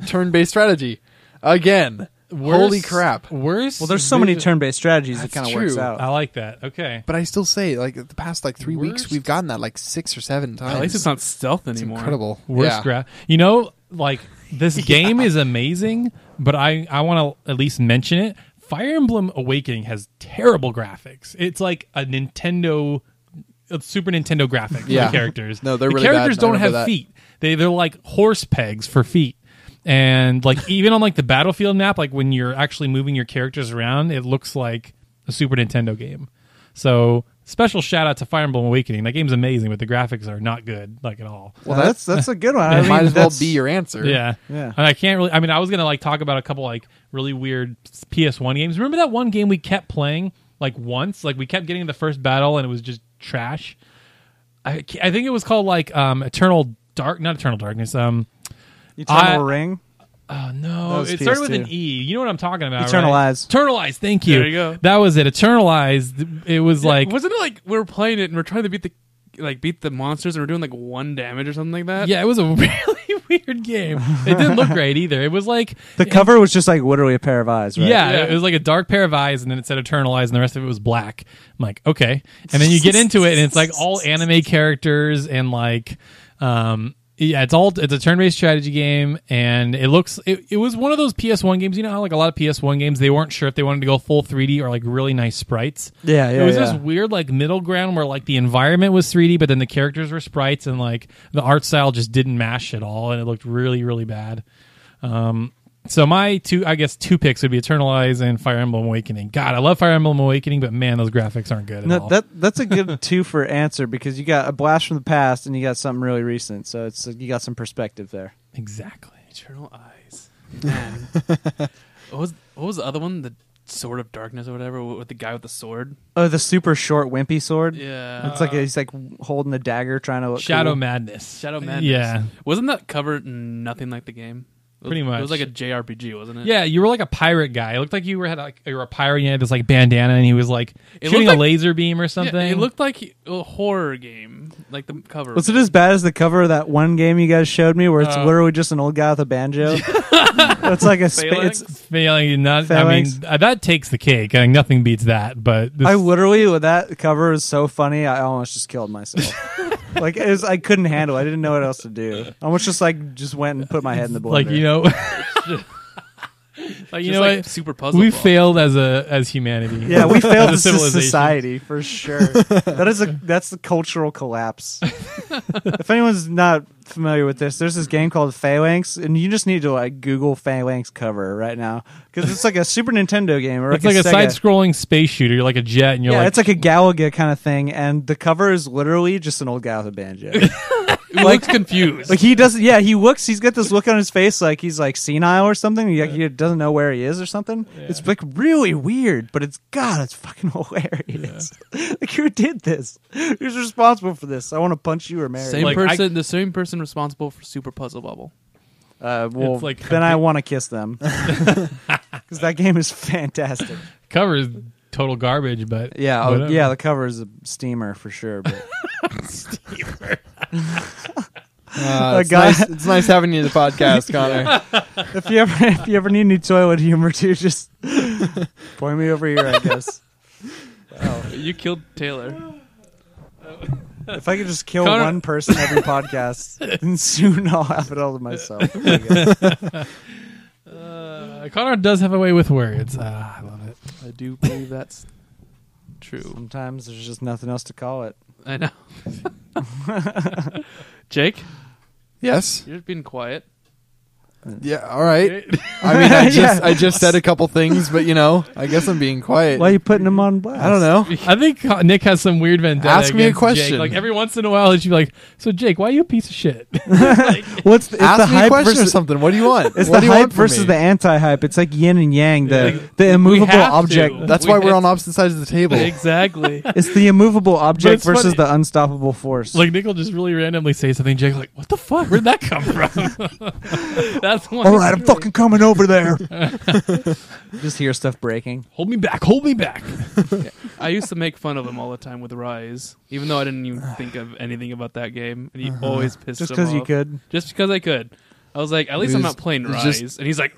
turn-based strategy again. Holy crap! Worst. Well, there's so many visual- turn-based strategies. It That's kind of works true. out. I like that. Okay. But I still say, like the past 3 weeks, Worst? we've gotten that 6 or 7 times. At least it's not stealth It's anymore. incredible. Worst Yeah. graph. Like this game is amazing, but I want to at least mention it. Fire Emblem Awakening has terrible graphics. It's like a Super Nintendo graphic for Yeah. the characters. No, they're the really characters bad. I don't have remember that. feet. They're like horse pegs for feet. And like even on like the battlefield map, like when you're actually moving your characters around, it looks like a Super Nintendo game. So special shout out to Fire Emblem Awakening. That game's amazing, but the graphics are not good, like at all. Well, that's a good one. It I might mean, as well that's- be your answer. Yeah. Yeah. And I can't really, I mean, I was going to like talk about a couple like really weird PS1 games. Remember that one game we kept playing like once? Like we kept getting the first battle and it was just trash. I think it was called like not Eternal Darkness. Eternal Ring. Oh That no, was it started with PS2. an E. You know what I'm talking about? Eternalize. Right? Eternalize. Thank you. There you go. That was it. Eternalize. It was like wasn't it like we were playing it and we're trying to beat like beat the monsters and we're doing like 1 damage or something like that. Yeah, it was a really weird game. It didn't look great either. It was like The cover was just like literally a pair of eyes, right? Yeah, it was like a dark pair of eyes, and then it said Eternal Eyes, and the rest of it was black. I'm like, okay. And then you get into it, and it's like all anime characters, and like, it's a turn-based strategy game, and it was one of those PS1 games. You know how like a lot of PS1 games, they weren't sure if they wanted to go full 3D or like really nice sprites. Yeah. It was this weird like middle ground where like the environment was 3D, but then the characters were sprites, and like the art style just didn't mash at all, and it looked really, really bad. So my two picks would be Eternal Eyes and Fire Emblem Awakening. God, I love Fire Emblem Awakening, but man, those graphics aren't good at all. That's a good 2 for answer because you got a blast from the past and you got something really recent. So it's you got some perspective there. Exactly. Eternal Eyes. Man. what was the other one? The Sword of Darkness or whatever with the guy with the sword. Oh, the super short wimpy sword. Yeah. It's like he's like holding the dagger, trying to look Shadow cool. Madness. Shadow Madness. Yeah. Wasn't that cover nothing like the game? Pretty much. It was like a JRPG, wasn't it? Yeah, you were like a pirate guy. It looked like you were a pirate and you had this like bandana and he was like It shooting looked a like- laser beam or something. Yeah, it looked like a horror game, like the cover. Was it as bad as the cover of that one game you guys showed me where it's literally just an old guy with a banjo? It's like a Phalanx? it's Failing not. Phalanx? I mean, that takes the cake. I mean, nothing beats that. But this, I literally, with that cover is so funny, I almost just killed myself. Like I couldn't handle it. I didn't know what else to do. I almost just went and put my head in the blender. like you know, like you know like what? super puzzle. We ball. failed as humanity. Yeah, we failed As as a a civilization. society for sure. That's the cultural collapse. If anyone's not familiar with this, there's this game called Phalanx, and you just need to like Google Phalanx cover right now because it's like a Super Nintendo game or It's like a Sega. side-scrolling space shooter. You're like a jet, and you're Yeah, like, it's like a Galaga kind of thing, and the cover is literally just an old guy with a banjo. He looks confused. Like he doesn't. Yeah, he's got this look on his face like he's like senile or something. He doesn't know where he is or something. Yeah. It's like really weird, but it's fucking hilarious. Like who did this? Who's responsible for this? I want to punch you or marry same you. Like, the same person responsible for Super Puzzle Bubble. Well, It's like then I want to kiss them because that game is fantastic. cover is total garbage. But Yeah, whatever. yeah. The cover is a steamer for sure. But It's, guy- it's nice having you in the podcast, Connor. if you ever need any toilet humor too, just point me over here. I guess. Wow. You killed Taylor. If I could just kill Connor- one person every podcast, then soon I'll have it all to myself. I guess. Connor does have a way with words. I love it. I do believe that's true. Sometimes there's just nothing else to call it. I know. Jake, Yes. you're being quiet. Yeah. All right. I mean, I just said a couple things, but I guess I'm being quiet. Why are you putting him on blast? I don't know. I think Nick has some weird vendetta. Ask me a against question. Jake. Like every once in a while, he'd be like, "So Jake, why are you a piece of shit?" It's the Ask me a hype question or versus, something. What do you want? it's What the do you hype want from versus me? the anti-hype. It's like yin and yang. The We immovable have object. to. That's We why we're had- on opposite sides of the table. Exactly. It's the immovable object it's versus funny. the unstoppable force. Like Nick will just really randomly say something. Jake's like, "What the fuck? Where'd that come from?" That's one. all right, I'm fucking coming over there. Just hear stuff breaking. Hold me back. Hold me back. I used to make fun of him all the time with Rise, even though I didn't even think of anything about that game, and he always pissed Just him because you off. could Just because I could. I was like, at least I'm not playing it was Rise. just- And he's like,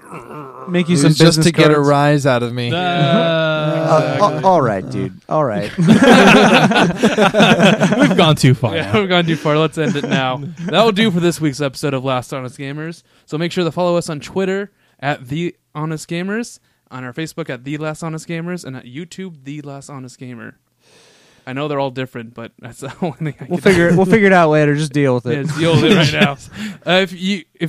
make you It some was just business to get a cards. rise out of me. All right, dude. All right. We've gone too far. yeah, now. we've gone too far. Let's end it now. That will do for this week's episode of Last Honest Gamers. So make sure to follow us on Twitter at The Honest Gamers, on our Facebook at The Last Honest Gamers, and at YouTube, The Last Honest Gamer. I know they're all different, but that's the only thing I We'll can figure it out later. Just deal with Yeah, it. just deal with it right now. If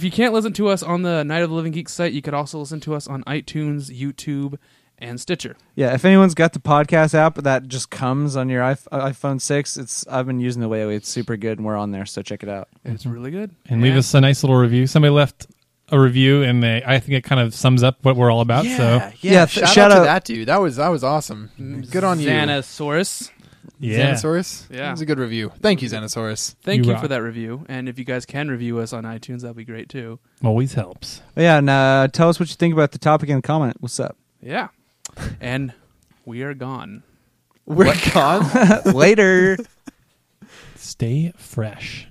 you can't listen to us on the Night of the Living Geek site, you could also listen to us on iTunes, YouTube, and Stitcher. Yeah, if anyone's got the podcast app that just comes on your iPhone 6, I've been using it lately. It's super good, and we're on there, so check it out. It's really good. And leave us a nice little review. Somebody left a review, and I think it kind of sums up what we're all about. So Yeah, shout out to that dude. That was awesome. Good on you, Xanosaurus. yeah, Xenosaurus. Yeah. That was a good review. Thank you, Xenosaurus. Thank You you rock. for that review. And if you guys can review us on iTunes, that'd be great too. always helps. Yeah, and tell us what you think about the topic in the comment. What's up? Yeah. And we are gone. We're gone. Later. stay fresh.